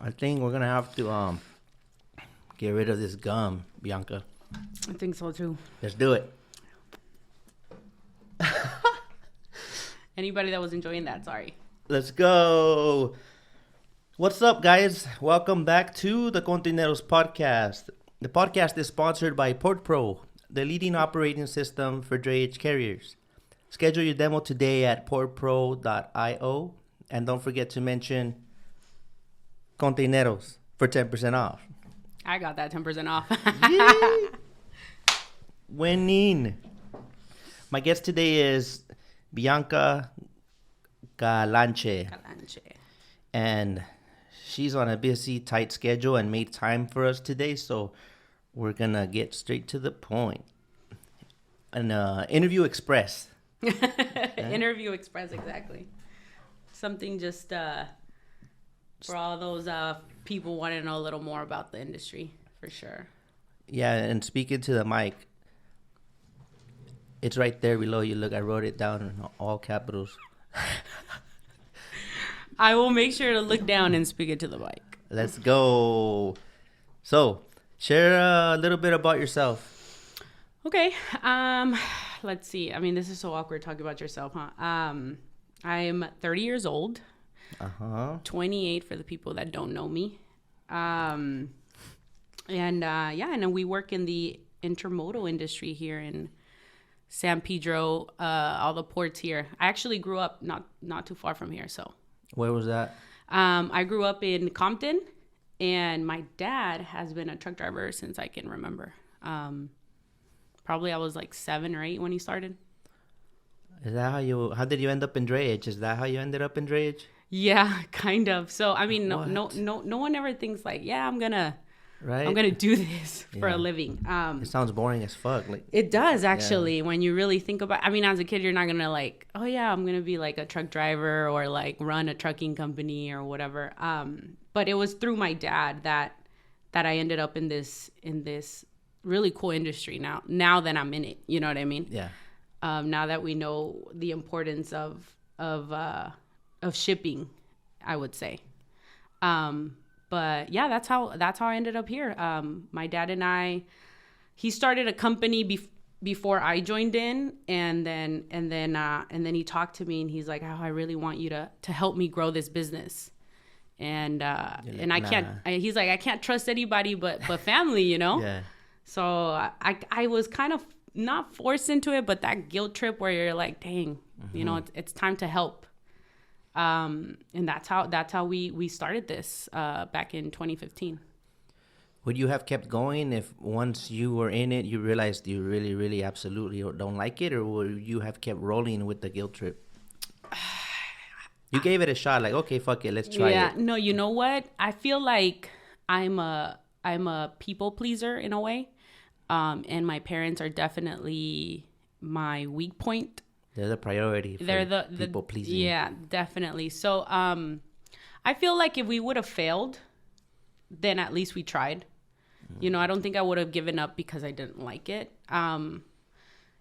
I think we're gonna have to get rid of this gum, Bianca. I think so too. Let's do it. Anybody that was enjoying that, sorry. Let's go. What's up, guys? Welcome back to the KONTAINEROZ podcast. The podcast is sponsored by PortPro, the leading operating system for drayage carriers. Schedule your demo today at portpro.io, and don't forget to mention KONTAINEROZ for 10% off. I got that 10% off. Yay! Winning. My guest today is Bianca Calanche. And she's on a busy, tight schedule and made time for us today, so we're going to get straight to the point. An interview express. Interview express, exactly. Something just for all those people wanting to know a little more about the industry, for sure. Yeah, and speaking to the mic, it's right there below you. Look, I wrote it down in all capitals. I will make sure to look down and speak it to the mic. Let's go. So, share a little bit about yourself. Okay. Let's see. I mean, this is so awkward talking about yourself, huh? I'm 30 years old. 28 for the people that don't know me. And we work in the intermodal industry here in San Pedro, all the ports here. I actually grew up not too far from here, so. Where was that? I grew up in Compton, and my dad has been a truck driver since I can remember. Probably I was like 7 or 8 when he started. Is that how did you end up in drayage? Is that how you ended up in drayage? Yeah, kind of. So, I mean, no one ever thinks like, yeah, I'm going to do this for a living. It sounds boring as fuck. Like, it does, actually, when you really think about. I mean, as a kid, you're not gonna like, oh yeah, I'm gonna be like a truck driver or like run a trucking company or whatever. But it was through my dad that I ended up in this really cool industry. Now that I'm in it, you know what I mean? Yeah. Now that we know the importance of shipping, I would say. But yeah, that's how I ended up here. My dad and he started a company before I joined in, and then he talked to me and he's like, "Oh, I really want you to help me grow this business." And I can't. He's like, "I can't trust anybody but family, you know." Yeah. So I was kind of not forced into it, but that guilt trip where you're like, "Dang, you know, it's time to help." And that's how we started this back in 2015. Would you have kept going if once you were in it, you realized you really, really absolutely don't like it, or would you have kept rolling with the guilt trip? You gave it a shot, like, okay, fuck it, let's try it. Yeah, no, you know what? I feel like I'm a people pleaser in a way, and my parents are definitely my weak point. They're the priority for the people pleasing. Yeah, definitely. So I feel like if we would have failed, then at least we tried. You know, I don't think I would have given up because I didn't like it.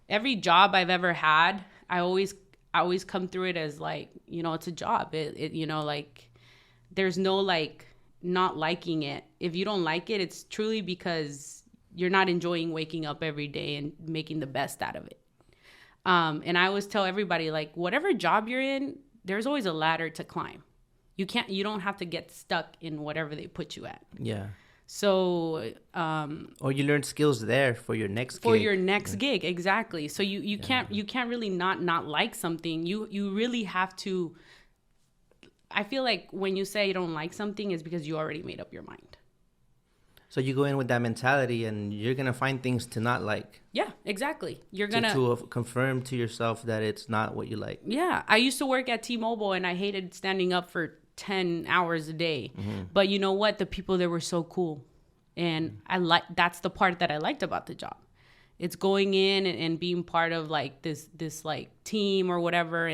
Every job I've ever had, I always come through it as like, you know, it's a job. It you know, like there's no like not liking it. If you don't like it, it's truly because you're not enjoying waking up every day and making the best out of it. And I always tell everybody, like, whatever job you're in, there's always a ladder to climb. You don't have to get stuck in whatever they put you at. Yeah. So, or you learn skills there for your next gig. For your next gig, exactly. So you can't really not like something. You really have to. I feel like when you say you don't like something, it's because you already made up your mind. So you go in with that mentality, and you're gonna find things to not like. Yeah, exactly. You're gonna to confirm to yourself that it's not what you like. Yeah, I used to work at T-Mobile, and I hated standing up for 10 hours a day. Mm-hmm. But you know what? The people there were so cool, and that's the part that I liked about the job. It's going in and being part of like this like team or whatever,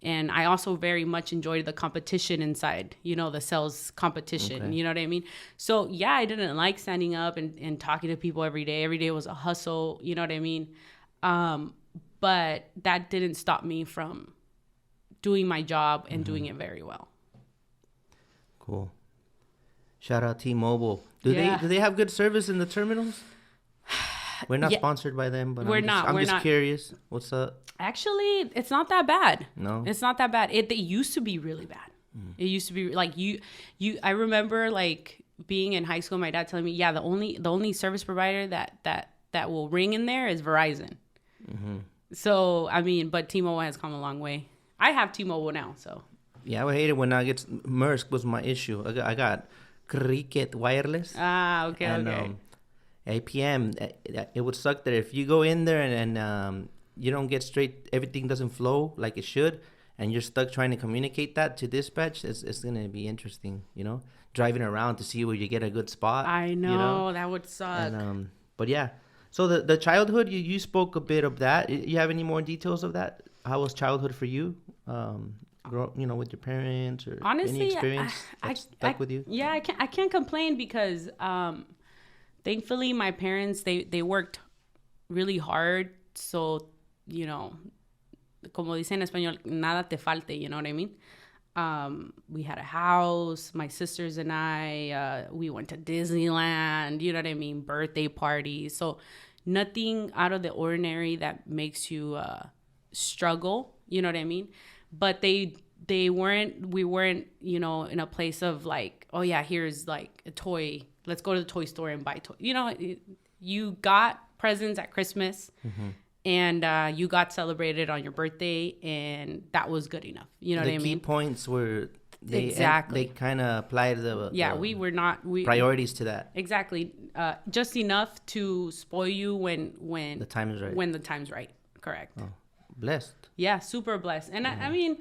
and I also very much enjoyed the competition inside, you know, the sales competition, okay. You know what I mean? So yeah, I didn't like standing up and talking to people every day. Every day was a hustle, you know what I mean? But that didn't stop me from doing my job and doing it very well. Cool. Shout out T-Mobile. Do they have good service in the terminals? We're not sponsored by them, but I'm just curious. What's up? Actually, it's not that bad. No, it's not that bad. It used to be really bad. It used to be like you. I remember like being in high school. My dad telling me, yeah, the only service provider that will ring in there is Verizon. So I mean, but T-Mobile has come a long way. I have T-Mobile now, so. Yeah, I would hate it when I get Maersk was my issue. I got Cricket Wireless. Okay, and, okay. APM, it would suck that if you go in there and you don't get straight, everything doesn't flow like it should, and you're stuck trying to communicate that to dispatch. It's gonna be interesting, driving around to see where you get a good spot. I know, that would suck. And, but yeah, so the childhood, you spoke a bit of that. You have any more details of that? How was childhood for you? With your parents, or honestly, any experience stuck with you? Yeah, I can't complain because thankfully my parents they worked really hard, so como dicen en español, nada te falte, you know what I mean? We had a house, my sisters and I, we went to Disneyland, you know what I mean? Birthday parties. So nothing out of the ordinary that makes you struggle, you know what I mean? But we weren't, in a place of like, oh yeah, here's like a toy. Let's go to the toy store and buy toy. You got presents at Christmas. And you got celebrated on your birthday, and that was good enough. You know what I mean? The key points were they kind of applied we were not priorities to that. Exactly, just enough to spoil you when the time is right. When the time's right, correct. Oh, blessed. Yeah, super blessed. And I mean,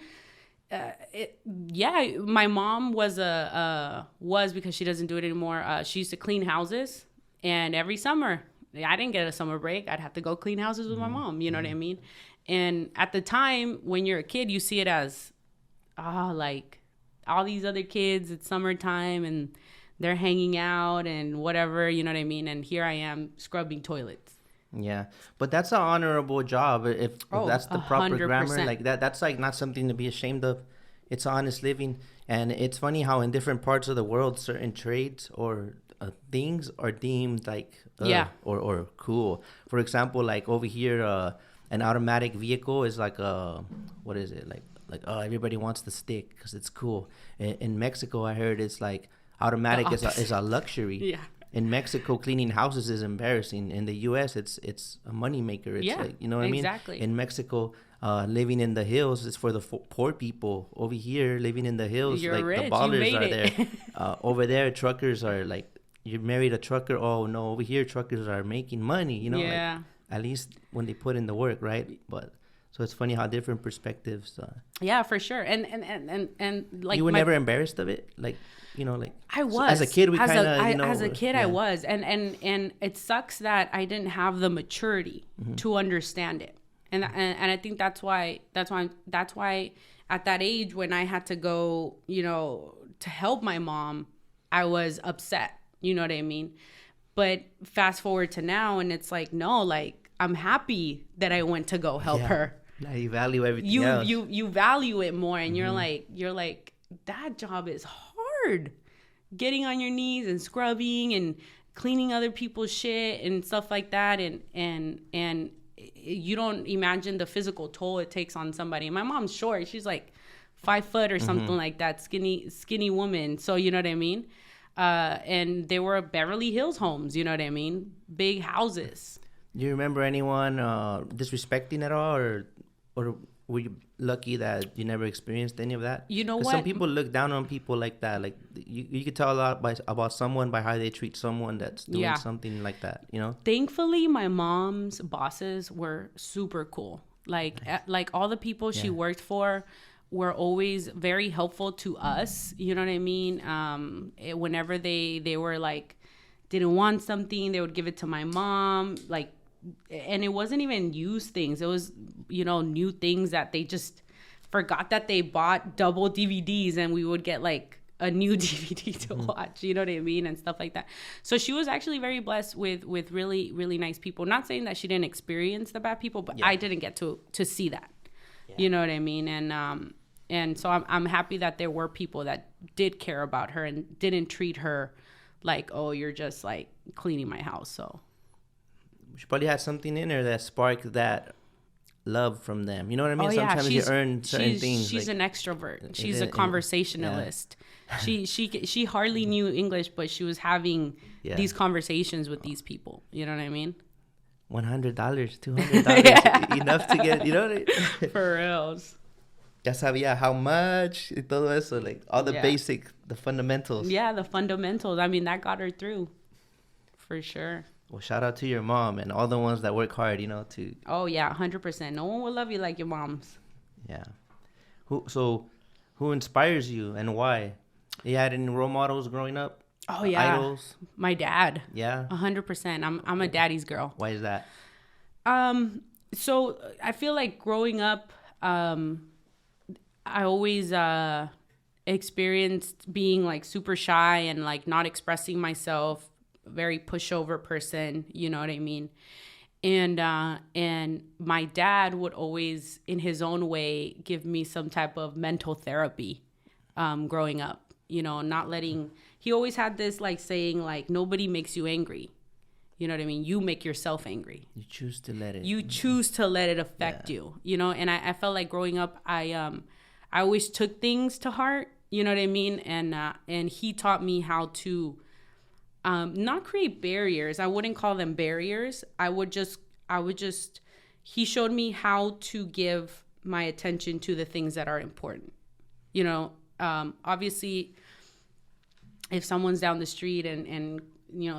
my mom was because she doesn't do it anymore. She used to clean houses, and every summer. I didn't get a summer break. I'd have to go clean houses with my mom. You know what I mean? And at the time, when you're a kid, you see it as, like all these other kids, it's summertime and they're hanging out and whatever, you know what I mean? And here I am scrubbing toilets. Yeah. But that's an honorable job. If that's the proper 100%. grammar, like that's like not something to be ashamed of. It's honest living. And it's funny how in different parts of the world, certain trades or things are deemed like or cool. For example, like over here, an automatic vehicle is like what is it like everybody wants the stick because it's cool. In Mexico, I heard it's like automatic is a luxury. Yeah. In Mexico, cleaning houses is embarrassing. In the U.S., it's a moneymaker. It's like, you know what I mean? Exactly. In Mexico, living in the hills is for the poor people. Over here, living in the hills, you're like rich. the ballers are there. Over there, truckers are like, you married a trucker. Oh no, over here, truckers are making money. Yeah. Like, at least when they put in the work, right? But so it's funny how different perspectives. Yeah, for sure. And like you were never embarrassed of it, like. Like I was. So as a kid, we kind of, as a kid, I was, and it sucks that I didn't have the maturity to understand it, and I think that's why at that age when I had to go, to help my mom, I was upset. You know what I mean? But fast forward to now, and it's like, no, like I'm happy that I went to go help her. Now you value everything else. You value it more, and you're like that job is hard. Getting on your knees and scrubbing and cleaning other people's shit and stuff like that, and you don't imagine the physical toll it takes on somebody. And my mom's short; she's like 5 foot or something like that, skinny woman. So you know what I mean. And they were Beverly Hills homes. You know what I mean, big houses. Do you remember anyone disrespecting at all, or were you lucky that you never experienced any of that? You know what? Some people look down on people like that. Like you could tell a lot about someone by how they treat someone that's doing something like that. Thankfully, my mom's bosses were super cool. Like nice. Like all the people she worked for were always very helpful to us. You know what I mean? Whenever they were like didn't want something, they would give it to my mom. Like. And it wasn't even used things. It was, new things that they just forgot that they bought double DVDs, and we would get like a new DVD to watch, you know what I mean? And stuff like that. So she was actually very blessed with really, really nice people. Not saying that she didn't experience the bad people, but I didn't get to see that. Yeah. You know what I mean? And so I'm happy that there were people that did care about her and didn't treat her like, oh, you're just like cleaning my house. So she probably had something in her that sparked that love from them. You know what I mean? oh, Sometimes you earn certain things. She's like, an extrovert. She's a conversationalist. Yeah. She hardly knew English, but she was having these conversations with these people. You know what I mean? $100, $200, enough to get, you know what I mean? For reals. Ya sabía how much y todo eso, like all the basic, the fundamentals. Yeah, the fundamentals. I mean, that got her through, for sure. Well, shout out to your mom and all the ones that work hard, to. Oh yeah, 100%. No one will love you like your moms. Yeah. Who inspires you and why? You had any role models growing up? Oh yeah, idols. My dad. Yeah. 100%. I'm a daddy's girl. Why is that? So I feel like growing up, I always experienced being like super shy and like not expressing myself, very pushover person, you know what I mean? And my dad would always, in his own way, give me some type of mental therapy growing up, not letting, he always had this like saying like, nobody makes you angry. You know what I mean? You make yourself angry. You choose to let it. You choose to let it affect you, and I felt like growing up, I always took things to heart, you know what I mean? And he taught me how to not create barriers. I wouldn't call them barriers. He showed me how to give my attention to the things that are important. Obviously, if someone's down the street and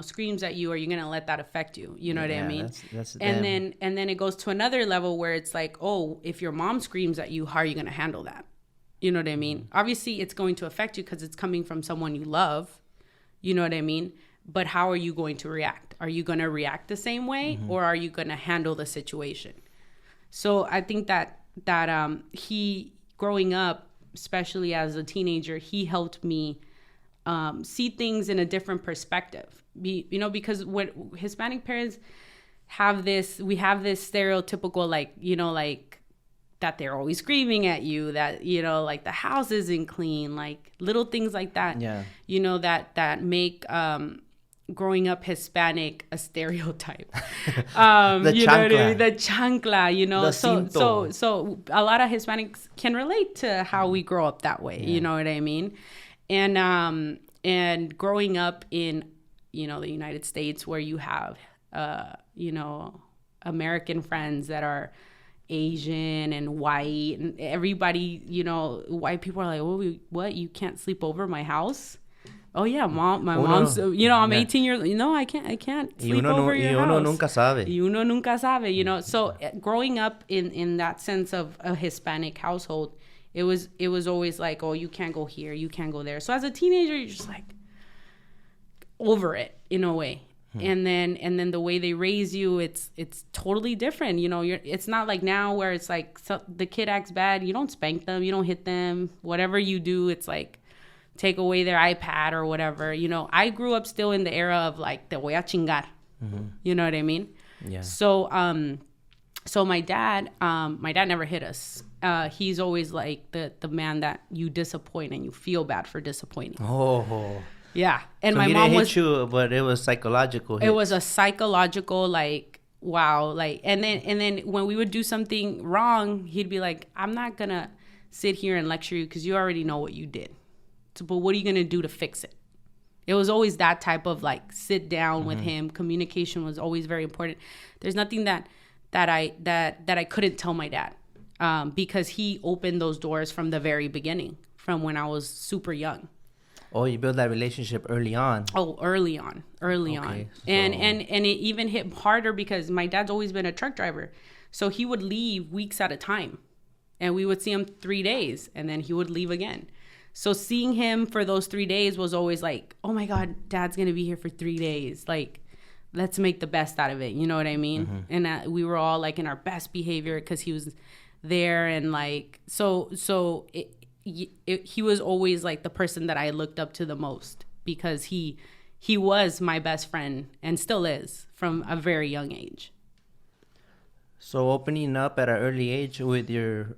screams at you, are you going to let that affect you? You know what I mean? That's and then it goes to another level where it's like, oh, if your mom screams at you, how are you going to handle that? You know what I mean? Obviously, it's going to affect you because it's coming from someone you love. You know what I mean? But how are you going to react? Are you going to react the same way, or are you going to handle the situation? So I think that he, growing up, especially as a teenager, he helped me see things in a different perspective. Because when Hispanic parents we have this stereotypical, like that they're always screaming at you, that, like the house isn't clean, like little things like that, that make growing up Hispanic a stereotype. The you chancla. know what I mean? The chancla, The so a lot of Hispanics can relate to how we grow up that way. You know what I mean? And growing up in, the United States, where you have, American friends that are Asian and white, and everybody, white people are like, oh, what? You can't sleep over my house? Oh yeah, mom. My mom's. No. I'm 18 years. I can't sleep over your house. Uno nunca sabe. Uno nunca sabe. So growing up in that sense of a Hispanic household, it was always like, oh, you can't go here, you can't go there. So as a teenager, you're just like over it in a way. And then the way they raise you, it's totally different. It's not like now where it's like the kid acts bad, you don't spank them, you don't hit them. Whatever you do, it's like take away their iPad or whatever. I grew up still in the era of like, te voy a chingar. You know what I mean? Yeah. So my dad never hit us. He's always like the man that you disappoint and you feel bad for disappointing. Oh. Yeah. And so my he mom didn't hit you, but it was psychological. It was a psychological, like, wow. Like, and then when we would do something wrong, he'd be like, I'm not going to sit here and lecture you because you already know what you did. So, but what are you going to do to fix it? It was always that type of like sit down with him. Communication was always very important. There's nothing that I couldn't tell my dad because he opened those doors from the very beginning, from when I was super young. Oh, you built that relationship early on. Oh, early on. So. And it even hit harder because my dad's always been a truck driver. So he would leave weeks at a time. And we would see him 3 days and then he would leave again. So seeing him for those 3 days was always like, oh my God, Dad's going to be here for 3 days. Like, let's make the best out of it. You know what I mean? And we were all like in our best behavior because he was there. And like, he was always like the person that I looked up to the most because he was my best friend and still is from a very young age. So opening up at an early age with your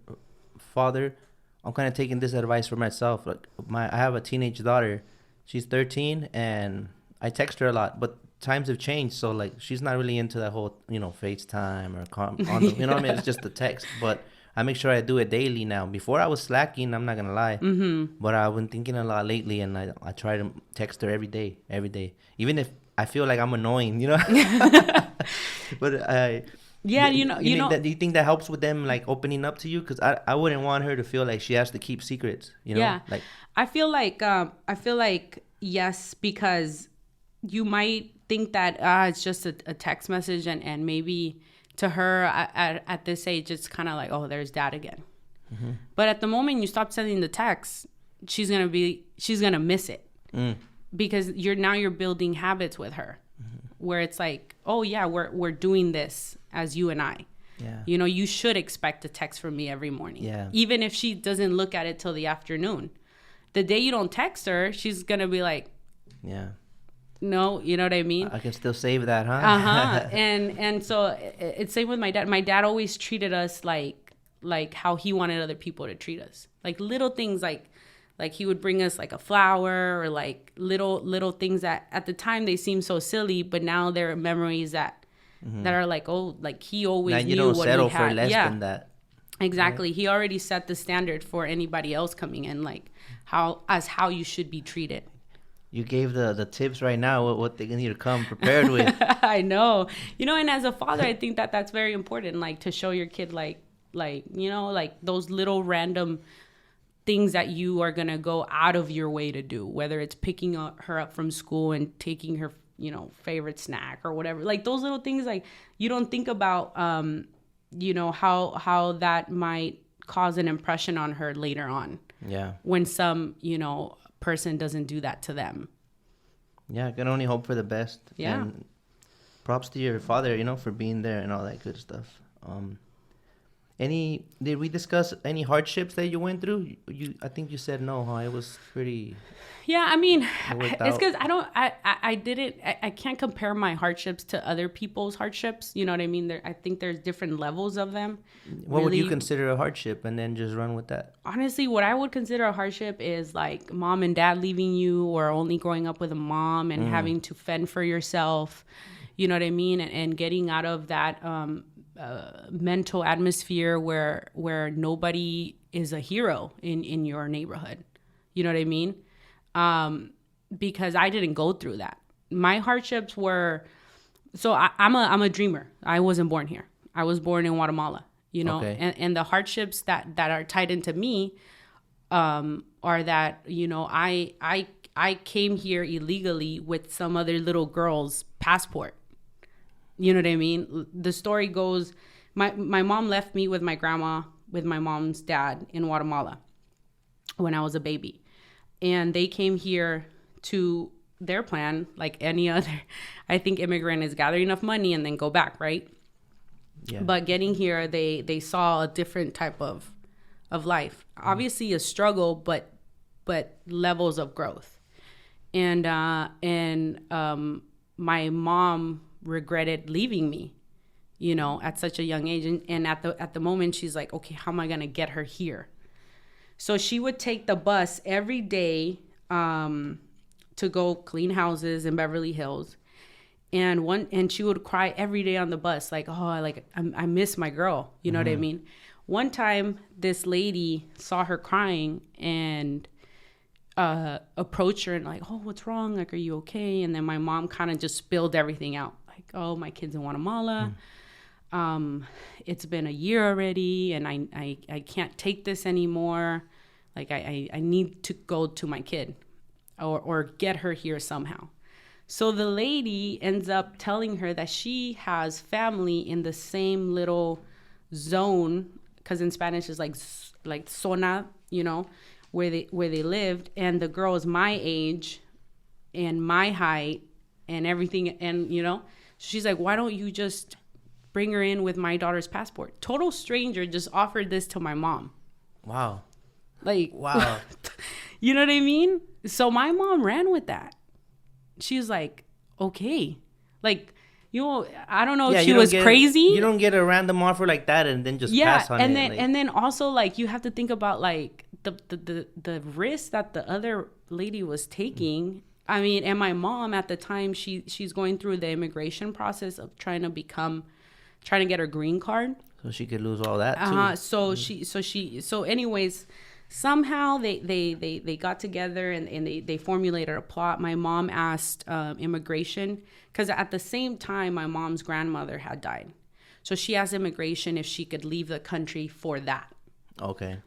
father, I'm kind of taking this advice for myself. Like I have a teenage daughter. She's 13, and I text her a lot, but times have changed. So like, she's not really into that whole, FaceTime or you know what I mean? It's just the text, but I make sure I do it daily now. Before I was slacking, I'm not gonna lie, but I've been thinking a lot lately, and I try to text her every day, even if I feel like I'm annoying, But Yeah, do you think that helps with them like opening up to you? Because I wouldn't want her to feel like she has to keep secrets. Yeah, like I feel like yes, because you might think that it's just a text message, and maybe to her at this age it's kind of like, oh, there's dad again. But at the moment you stop sending the text, she's gonna miss it because you're building habits with her where it's like, oh yeah, we're doing this as you and I. Yeah. You should expect a text from me every morning. Yeah. Even if she doesn't look at it till the afternoon. The day you don't text her, she's going to be like, yeah. No, you know what I mean? I can still save that, huh? And so it's same with my dad. My dad always treated us like how he wanted other people to treat us. Like little things like he would bring us like a flower or like little things that at the time they seem so silly, but now they're memories that are like, oh, like he always now knew you don't what settle we had. for less than that. Exactly. Right? He already set the standard for anybody else coming in, like how you should be treated. You gave the tips right now, what they need to come prepared with. I know. And as a father, I think that's very important, like to show your kid like those little random things that you are going to go out of your way to do, whether it's picking her up from school and taking her, favorite snack or whatever. Like those little things, like you don't think about, how that might cause an impression on her later on. Yeah. When some, person doesn't do that to them. Yeah, I can only hope for the best. Yeah. And props to your father, for being there and all that good stuff. Did we discuss any hardships that you went through? I think you said no, huh? It was pretty. Yeah, I mean, it's because I can't compare my hardships to other people's hardships. You know what I mean? I think there's different levels of them. What would you consider a hardship, and then just run with that? Honestly, what I would consider a hardship is like mom and dad leaving you, or only growing up with a mom and having to fend for yourself. You know what I mean? And getting out of that mental atmosphere where nobody is a hero in your neighborhood. You know what I mean? Because I didn't go through that. My hardships were, so I'm a dreamer. I wasn't born here. I was born in Guatemala, okay. And the hardships that are tied into me are that, I came here illegally with some other little girl's passport. You know what I mean? The story goes, my mom left me with my grandma, with my mom's dad in Guatemala when I was a baby. And they came here to their plan, like any other, I think, immigrant, is gather enough money and then go back, right? Yeah. But getting here, they saw a different type of life. Obviously a struggle, but levels of growth. And my mom regretted leaving me, at such a young age. And at the moment, she's like, okay, how am I going to get her here? So she would take the bus every day to go clean houses in Beverly Hills. And she would cry every day on the bus, like, oh, I miss my girl. You know what I mean? One time, this lady saw her crying and approached her and like, oh, what's wrong? Like, are you okay? And then my mom kind of just spilled everything out. Like, oh, my kid's in Guatemala. It's been a year already, and I can't take this anymore. Like, I need to go to my kid or get her here somehow. So the lady ends up telling her that she has family in the same little zone, because in Spanish is like zona, where they lived, and the girl is my age and my height and everything, and she's like, why don't you just bring her in with my daughter's passport? Total stranger just offered this to my mom. Wow. Like, wow. You know what I mean? So my mom ran with that. She was like, okay. Like, I don't know if she was crazy. You don't get a random offer like that and then just pass on it. And then also, like, you have to think about, like, the risk that the other lady was taking. I mean, and my mom at the time, she's going through the immigration process of trying to get her green card. So she could lose all that too. So anyways, somehow they got together and they formulated a plot. My mom asked immigration, because at the same time my mom's grandmother had died. So she asked immigration if she could leave the country for that. Okay.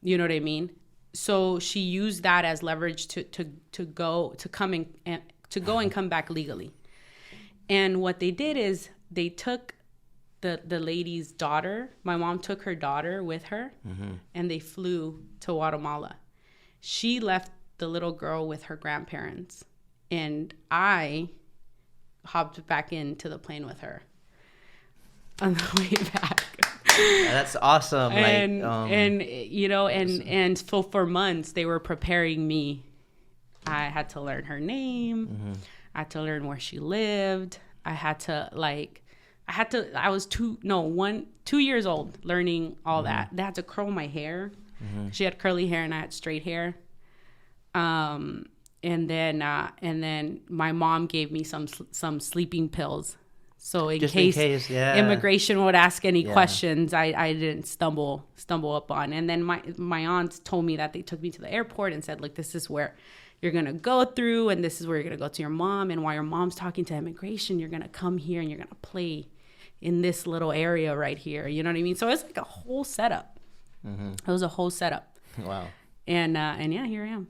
You know what I mean? So she used that as leverage to go and come back legally. And what they did is they took the lady's daughter. My mom took her daughter with her, and they flew to Guatemala. She left the little girl with her grandparents, and I hopped back into the plane with her on the way back. That's awesome. So for months they were preparing me. I had to learn her name. I had to learn where she lived. I was 2 years old learning all that. They had to curl my hair. She had curly hair and I had straight hair. And then my mom gave me some sleeping pills. So in case immigration would ask any questions, I didn't stumble up on. And then my aunt told me that they took me to the airport and said, look, this is where you're going to go through, and this is where you're going to go to your mom. And while your mom's talking to immigration, you're going to come here and you're going to play in this little area right here. You know what I mean? So it's like a whole setup. It was a whole setup. Wow. And yeah, here I am.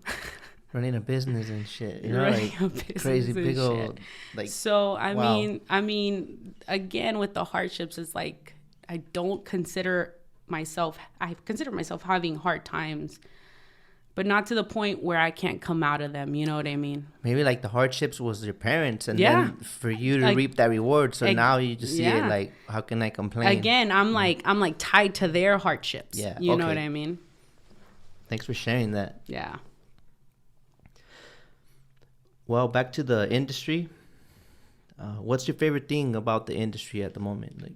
Running a business and shit, you know, like crazy big old, like. So I mean, again, with the hardships, it's like I consider myself having hard times, but not to the point where I can't come out of them. You know what I mean? Maybe like the hardships was your parents, and then for you to reap that reward. So now you just see it like, how can I complain? Again, I'm like tied to their hardships. Yeah, you know what I mean? Thanks for sharing that. Yeah. Well, back to the industry. What's your favorite thing about the industry at the moment? Like,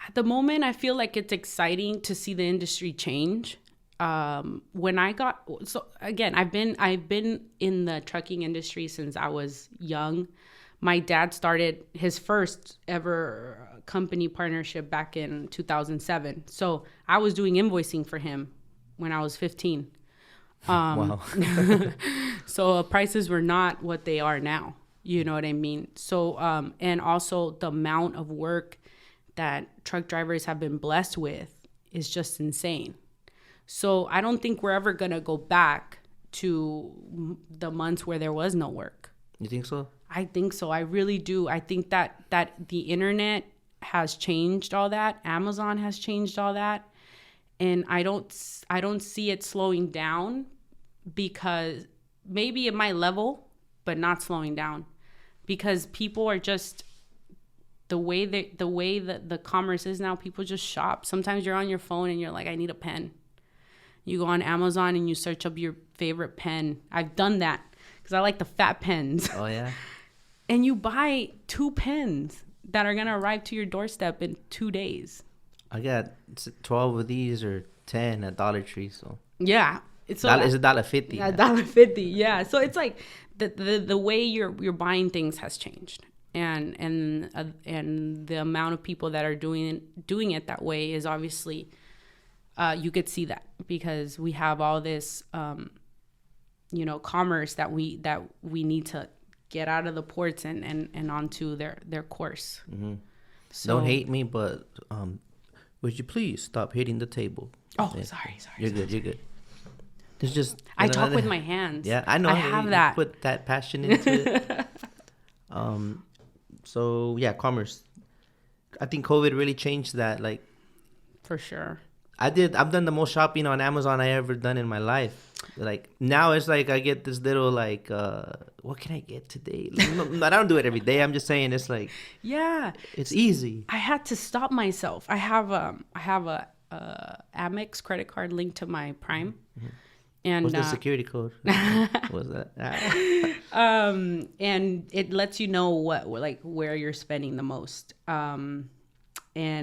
at the moment, I feel like it's exciting to see the industry change. I've been in the trucking industry since I was young. My dad started his first ever company partnership back in 2007. So I was doing invoicing for him when I was 15. Wow. So prices were not what they are now. You know what I mean? So, and also the amount of work that truck drivers have been blessed with is just insane. So I don't think we're ever going to go back to the months where there was no work. You think so? I think so. I really do. I think that the internet has changed all that. Amazon has changed all that. And I don't see it slowing down, because maybe at my level, but not slowing down, because people are just the way that the commerce is now. People just shop. Sometimes you're on your phone and you're like, I need a pen. You go on Amazon and you search up your favorite pen. I've done that because I like the fat pens. Oh yeah. And you buy 2 pens that are gonna arrive to your doorstep in 2 days. I got 12 of these or 10 at Dollar Tree. So yeah, it's $1.50. Yeah, $1.50. Yeah, so it's like the way you're buying things has changed, and the amount of people that are doing it that way is obviously you could see that because we have all this commerce that we need to get out of the ports and onto their course. Mm-hmm. So, don't hate me, but would you please stop hitting the table? Oh, sorry. You're good. There's just... I talk with my hands. Yeah, I know. I have that. Put that passion into it. So, yeah, commerce. I think COVID really changed that. Like, for sure. I've done the most shopping on Amazon I ever done in my life. Like, now it's like I get this little, like, what can I get today? I don't do it every day. I'm just saying it's like... Yeah. It's easy. I had to stop myself. I have a Amex credit card linked to my Prime. Mm-hmm. And what's the security code? What's that? And it lets you know where you're spending the most. And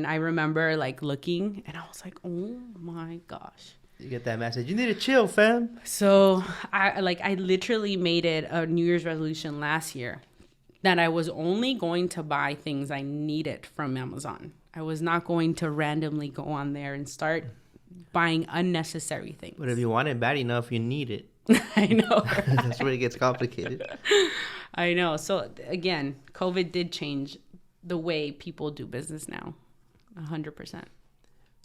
I remember like looking, and I was like, oh my gosh, You get that message. You need to chill, fam. So I literally made it a New Year's resolution last year that I was only going to buy things I needed from Amazon. I was not going to randomly go on there and start buying unnecessary things. But if you want it bad enough, you need it. I know. Right? That's where it gets complicated. I know. So again, COVID did change the way people do business now. 100%.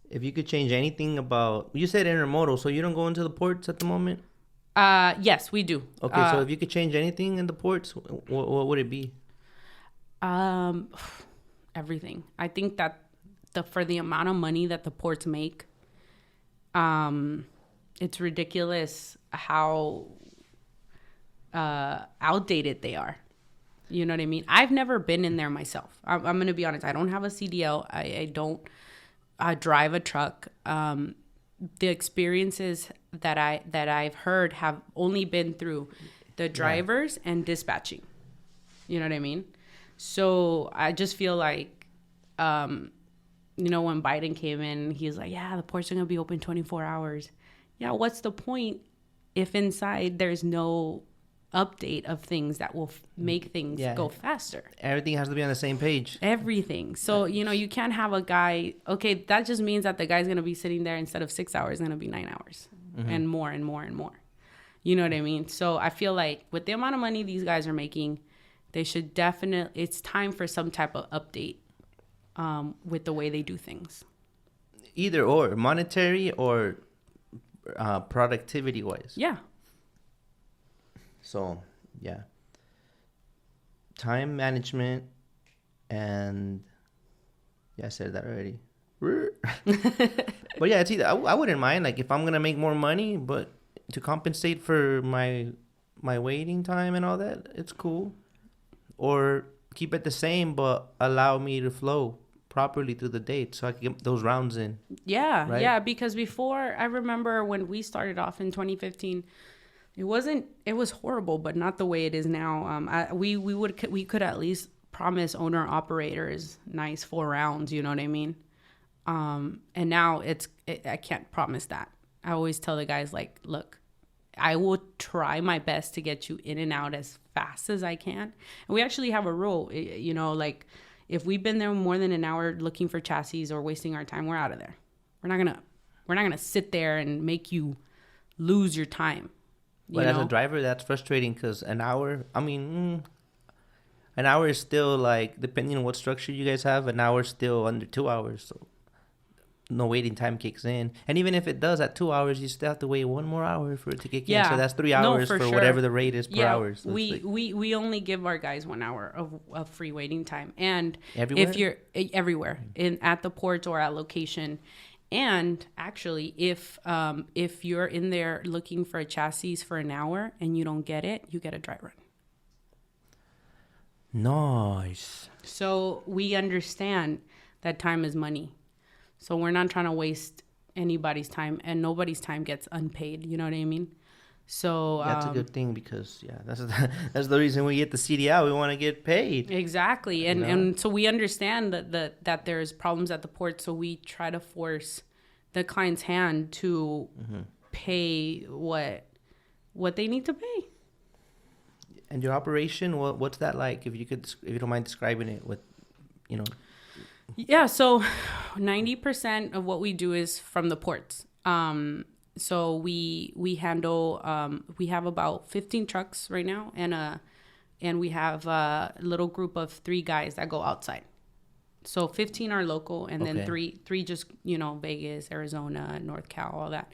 If you could change anything about, you said intermodal, so you don't go into the ports at the moment? Yes, we do. Okay, so if you could change anything in the ports, what would it be? Everything. I think that for the amount of money that the ports make, it's ridiculous how outdated they are. You know what I mean? I've never been in there myself. I'm going to be honest. I don't have a CDL. I don't drive a truck. The experiences that I've heard have only been through the drivers and dispatching. You know what I mean? So I just feel like, when Biden came in, he's like, yeah, the ports are going to be open 24 hours. Yeah, what's the point if inside there's no update of things that will make things go faster? Everything has to be on the same page. Everything. So, you can't have a guy, okay, that just means that the guy's going to be sitting there instead of 6 hours, going to be 9 hours and more and more and more. You know what I mean? So I feel like with the amount of money these guys are making, they should definitely, it's time for some type of update with the way they do things. Either or, monetary or productivity wise. Yeah. So, yeah. Time management and, I said that already. But yeah, it's either, I wouldn't mind, like, if I'm going to make more money, but to compensate for my waiting time and all that, it's cool. Or keep it the same, but allow me to flow properly through the date so I can get those rounds in. Yeah, right? Yeah, because before, I remember when we started off in 2015, it was horrible, but not the way it is now. We could at least promise owner operators nice 4 rounds, you know what I mean? And now I can't promise that. I always tell the guys, like, look, I will try my best to get you in and out as fast as I can. And we actually have a rule, like, if we've been there more than an hour looking for chassis or wasting our time, we're out of there. We're not gonna sit there and make you lose your time. But as a driver, that's frustrating because an hour is still, like, depending on what structure you guys have, an hour is still under 2 hours. So no waiting time kicks in. And even if it does at 2 hours, you still have to wait 1 more hour for it to kick in. So that's 3 hours for whatever the rate is per hour. So we only give our guys 1 hour of free waiting time. And everywhere? If you're everywhere, at the ports or at location. And actually, if you're in there looking for a chassis for an hour and you don't get it, you get a dry run. Nice. So we understand that time is money. So we're not trying to waste anybody's time, and nobody's time gets unpaid. You know what I mean? So that's a good thing because that's the reason we get the CDL. We want to get paid. Exactly, and so we understand that there's problems at the port. So we try to force the client's hand to pay what they need to pay. And your operation, what's that like? If you don't mind describing it with, Yeah, so 90% of what we do is from the ports. So we handle, we have about 15 trucks right now, and we have a little group of 3 guys that go outside. So 15 are local, and then three just, Vegas, Arizona, North Cal, all that.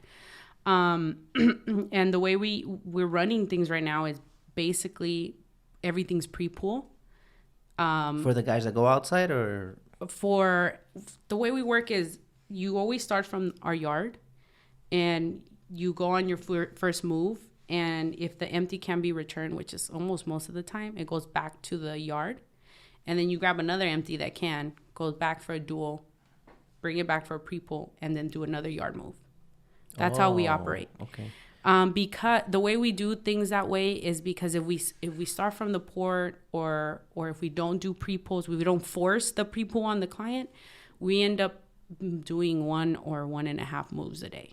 And the way we're running things right now is basically everything's pre-pool. For the guys that go outside, or? For the way we work is you always start from our yard and you go on your first move, and if the empty can be returned, which is almost most of the time, it goes back to the yard, and then you grab another empty that goes back for a dual, bring it back for a pre-pull, and then do another yard move. That's how we operate. Okay. Because the way we do things that way is because if we start from the port or if we don't do pre-pulls, we don't force the pre-pull on the client, we end up doing 1 or 1.5 moves a day.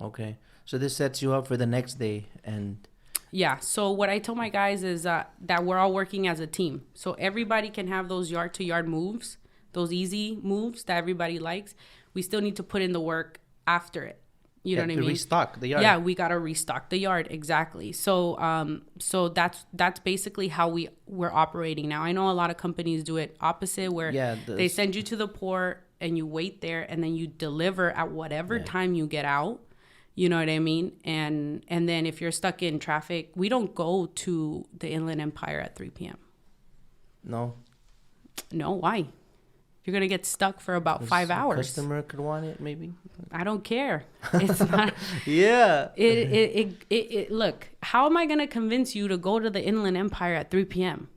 Okay. So this sets you up for the next day. And Yeah. So what I tell my guys is that we're all working as a team. So everybody can have those yard to yard moves, those easy moves that everybody likes. We still need to put in the work after it. You know what I mean? Restock the yard. Yeah, we got to restock the yard. Exactly. So so that's basically how we're operating now. I know a lot of companies do it opposite, where they send you to the port and you wait there and then you deliver at whatever time you get out. You know what I mean? And then if you're stuck in traffic, we don't go to the Inland Empire at 3 p.m. No, why? You're going to get stuck for about 5 hours. Customer could want it, maybe. I don't care. It's not. Yeah. Look, how am I going to convince you to go to the Inland Empire at 3 p.m.?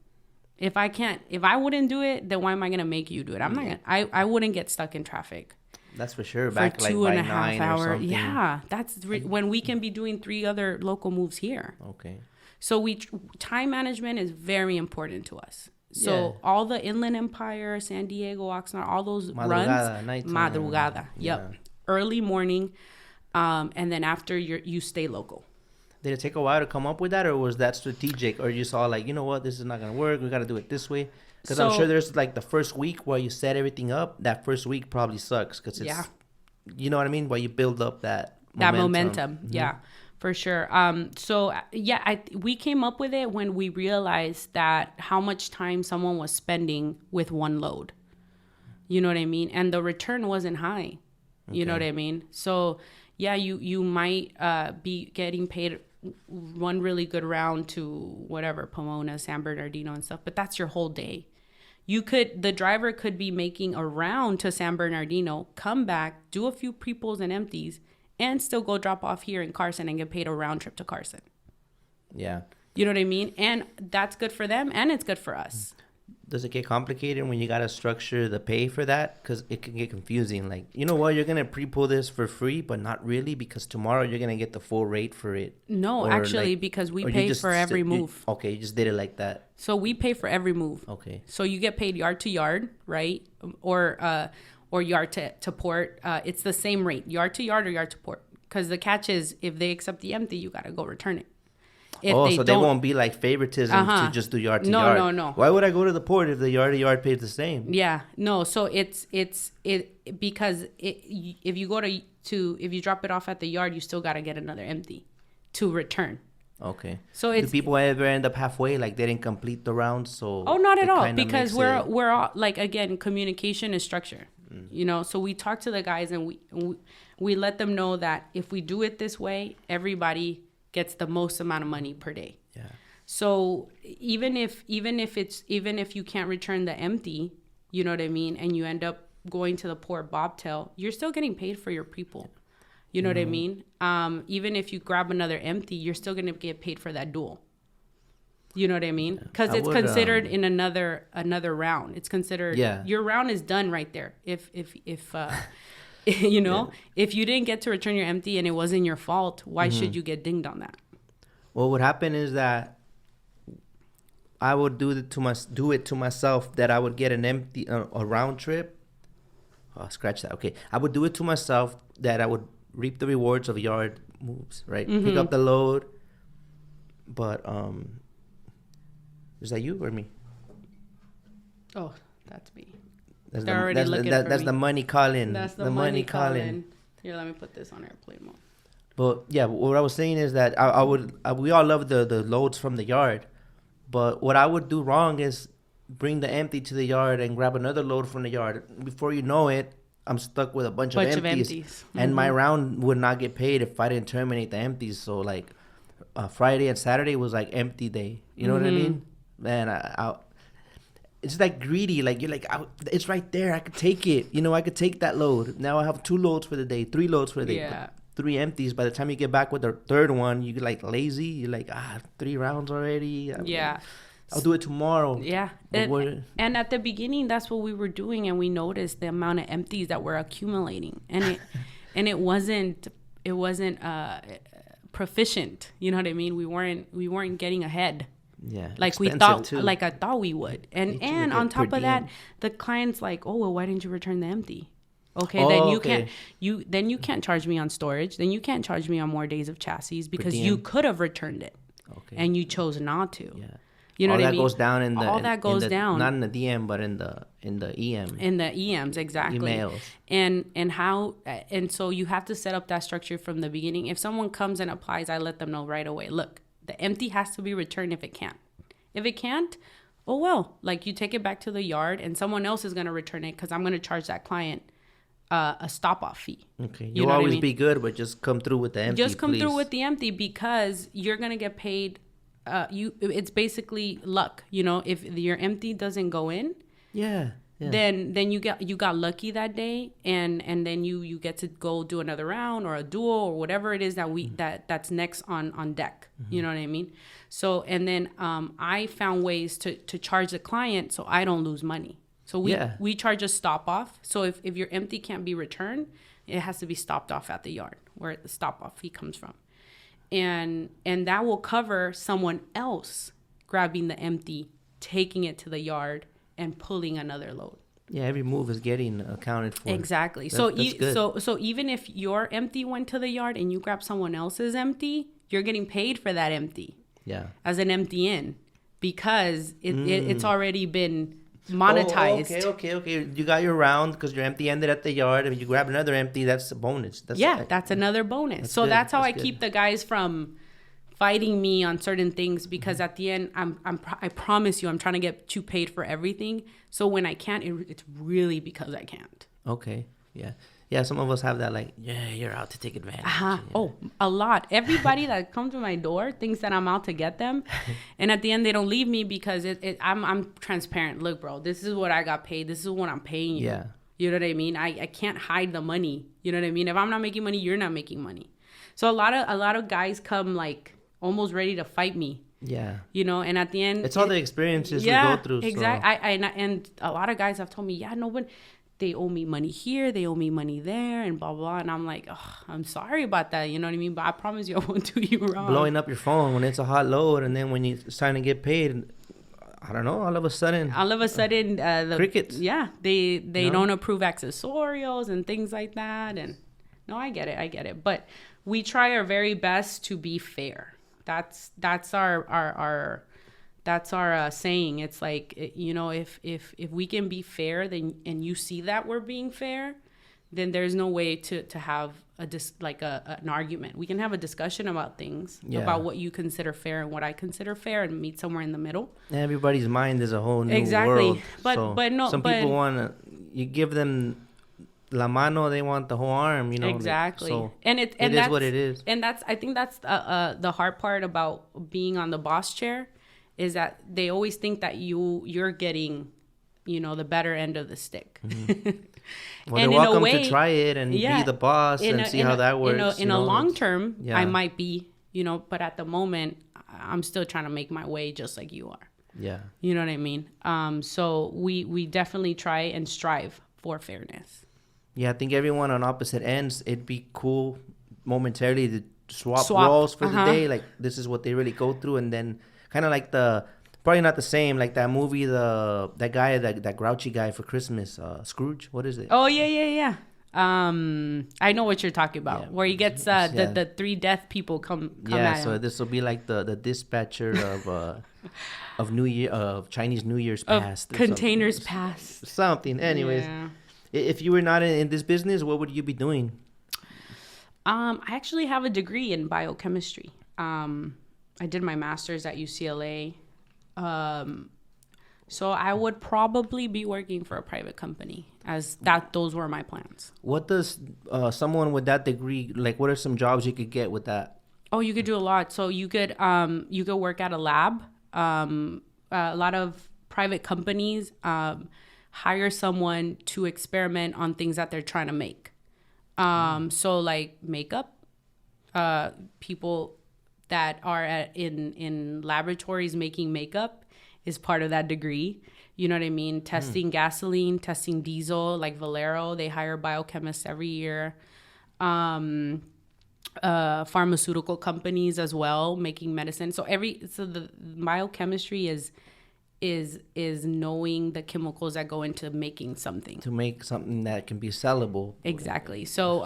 If I wouldn't do it, then why am I going to make you do it? I'm not going to, I wouldn't get stuck in traffic. That's for sure. For Back like by 9 or something. Yeah. That's when we can be doing 3 other local moves here. Okay. So time management is very important to us. So all the Inland Empire, San Diego, Oxnard, all those runs, madrugada, yep, early morning, and then after you stay local. Did it take a while to come up with that, or was that strategic, or you saw like, you know what, this is not gonna work, we got to do it this way? Because I'm sure there's like the first week where you set everything up. That first week probably sucks because it's, you know what I mean, while you build up that momentum. Mm-hmm. Yeah. For sure. We came up with it when we realized that how much time someone was spending with one load. You know what I mean? And the return wasn't high. You know what I mean? So, yeah, you might be getting paid one really good round to whatever, Pomona, San Bernardino and stuff, but that's your whole day. The driver could be making a round to San Bernardino, come back, do a few pre-pulls and empties, and still go drop off here in Carson and get paid a round trip to Carson. Yeah. You know what I mean? And that's good for them and it's good for us. Does it get complicated when you got to structure the pay for that? Because it can get confusing. Like, you know what? You're going to pre-pull this for free, but not really, because tomorrow you're going to get the full rate for it. No, actually, because we pay for every move. Okay, you just did it like that. So we pay for every move. Okay. So you get paid yard to yard, right? Or yard to port. It's the same rate, yard to yard or yard to port. Because the catch is, if they accept the empty, you got to go return it. So they won't be like favoritism to just do yard to yard. No. Why would I go to the port if the yard to yard pays the same? Yeah, no. So it's because if you if you drop it off at the yard, you still got to get another empty to return. Okay. So do people ever end up halfway, like they didn't complete the round? So not at all, because we're all, like, again, communication is structure. You know, so we talk to the guys and we let them know that if we do it this way, everybody gets the most amount of money per day. Yeah. So even if you can't return the empty, you know what I mean, and you end up going to the port bobtail, you're still getting paid for your people. You know what I mean? Even if you grab another empty, you're still going to get paid for that dual. You know what I mean? Because it's considered in another round. It's considered, your round is done right there. If you know, if you didn't get to return your empty and it wasn't your fault, why should you get dinged on that? What would happen is that I would do it to myself, that I would get an empty, a round trip. Oh, scratch that. Okay. I would do it to myself that I would reap the rewards of yard moves, right? Mm-hmm. Pick up the load. But, is that you or me? Oh, that's me. That's the money calling. That's the money calling. Here, let me put this on airplane mode. But yeah, what I was saying is that we all love the loads from the yard, but what I would do wrong is bring the empty to the yard and grab another load from the yard. Before you know it, I'm stuck with a bunch of empties. And my round would not get paid if I didn't terminate the empties. So like Friday and Saturday was like empty day. You know what I mean? Man, it's like greedy. Like, you're like, it's right there. I could take it. You know, I could take that load. Now I have 2 loads for the day, 3 loads for the day. Yeah. 3 empties. By the time you get back with the third one, you get like lazy. You're like, 3 rounds already. I'll do it tomorrow. Yeah. And at the beginning, that's what we were doing. And we noticed the amount of empties that were accumulating. And it wasn't proficient. You know what I mean? We weren't getting ahead. Yeah, like we thought, too. Like I thought we would, and on top of that, the client's like, "Oh, well, why didn't you return the empty?" Okay, then you can't charge me on storage. Then you can't charge me on more days of chassis because you could have returned it, and you chose not to. Yeah, you know all what I that mean. Goes down in the all that goes down, not in the DM, but in the EM. In the EMs, exactly. Emails. And so you have to set up that structure from the beginning. If someone comes and applies, I let them know right away. Look, the empty has to be returned if it can't. If it can't, oh well, like you take it back to the yard, and someone else is gonna return it because I'm gonna charge that client a stop-off fee. Okay, you'll always be good, but just come through with the empty. Just come through with the empty because you're gonna get paid. It's basically luck. If your empty doesn't go in, then you got lucky that day, and then you get to go do another round or a duel or whatever it is that's next on deck. You know what I mean? So and then I found ways to charge the client so I don't lose money. So we charge a stop off. So if your empty can't be returned, it has to be stopped off at the yard where the stop off fee comes from. And that will cover someone else grabbing the empty, taking it to the yard, and pulling another load. Yeah, every move is getting accounted for. Exactly. So even if your empty went to the yard and you grab someone else's empty, you're getting paid for that empty. Yeah. As an empty in, because it's already been monetized. Okay. You got your round because your empty ended at the yard. If you grab another empty, that's a bonus. That's another bonus. That's how I keep the guys from fighting me on certain things, because at the end, I promise you, I'm trying to get you paid for everything. So when I can't, it's really because I can't. Okay. Yeah, some of us have that, like, you're out to take advantage. Yeah. Oh, a lot. Everybody that comes to my door thinks that I'm out to get them. And at the end, they don't leave me because I'm transparent. Look, bro, this is what I got paid. This is what I'm paying you. Yeah. You know what I mean? I can't hide the money. You know what I mean? If I'm not making money, you're not making money. So a lot of guys come, like, almost ready to fight me. Yeah. And at the end, it's all the experiences we go through. Exactly. So. And a lot of guys have told me, but they owe me money here, they owe me money there, and blah, blah. And I'm like, I'm sorry about that. You know what I mean? But I promise you I won't do you wrong. Blowing up your phone when it's a hot load, and then when it's time to get paid, I don't know, all of a sudden, the crickets. Yeah, they don't approve accessorials and things like that. And no, I get it. But we try our very best to be fair. That's our saying. It's like, if we can be fair, then, and you see that we're being fair, then there's no way to have an argument. We can have a discussion about things, about what you consider fair and what I consider fair, and meet somewhere in the middle. Everybody's mind is a whole new world. But no, some people want you give them la mano, they want the whole arm, Exactly. So and it is what it is. And I think that's the hard part about being on the boss chair, is that they always think that you're getting, the better end of the stick. Mm-hmm. Well, and they're welcome to try it and be the boss and see how that works. In a long term, I might be, but at the moment, I'm still trying to make my way just like you are. Yeah. You know what I mean? So we definitely try and strive for fairness. Yeah, I think everyone on opposite ends, it'd be cool momentarily to swap roles for the day. Like, this is what they really go through. And then kind of like probably not the same, like that movie, that grouchy guy for Christmas, Scrooge. What is it? Oh, yeah. I know what you're talking about, where he gets the three death people come at him. So this will be like the dispatcher of New Year, of Chinese New Year's past. Containers past. Something. Anyways. Yeah. If you were not in this business, what would you be doing? I actually have a degree in biochemistry. I did my master's at UCLA. So I would probably be working for a private company, those were my plans. What does someone with that degree, like, what are some jobs you could get with that? Oh, you could do a lot. So you could work at a lab. A lot of private companies, hire someone to experiment on things that they're trying to make. So like makeup, people that are in laboratories making makeup is part of that degree. You know what I mean? Testing gasoline, testing diesel, like Valero, they hire biochemists every year. Pharmaceutical companies as well, making medicine. So the biochemistry is is knowing the chemicals that go into making something. To make something that can be sellable. Exactly. So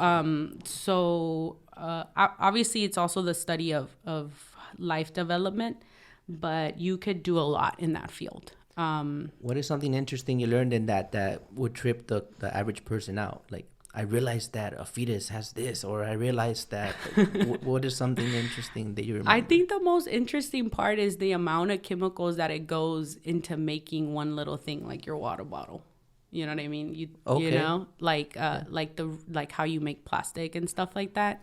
obviously it's also the study of life development, but you could do a lot in that field. What is something interesting you learned in that would trip the average person out? Like, I realized that a fetus has this, or I realized that. What is something interesting that you remember? I think the most interesting part is the amount of chemicals that it goes into making one little thing, like your water bottle. You know what I mean? You know, like how you make plastic and stuff like that.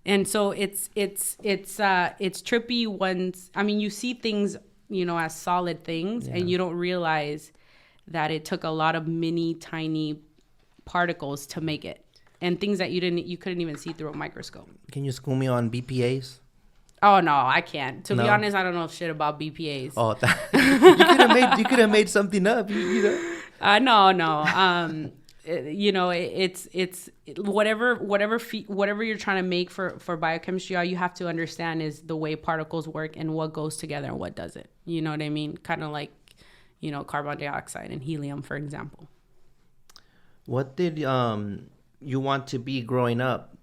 And so it's trippy once. I mean, you see things, you know, as solid things, and you don't realize that it took a lot of mini tiny particles to make it, and things that you couldn't even see through a microscope. Can you school me on BPAs? Oh no, I can't. To be honest, I don't know shit about BPAs. Oh, you could have made something up. You know. No. You know, it's whatever you're trying to make for biochemistry. All you have to understand is the way particles work and what goes together and what doesn't. You know what I mean? Kind of like, you know, carbon dioxide and helium, for example. What did you want to be growing up?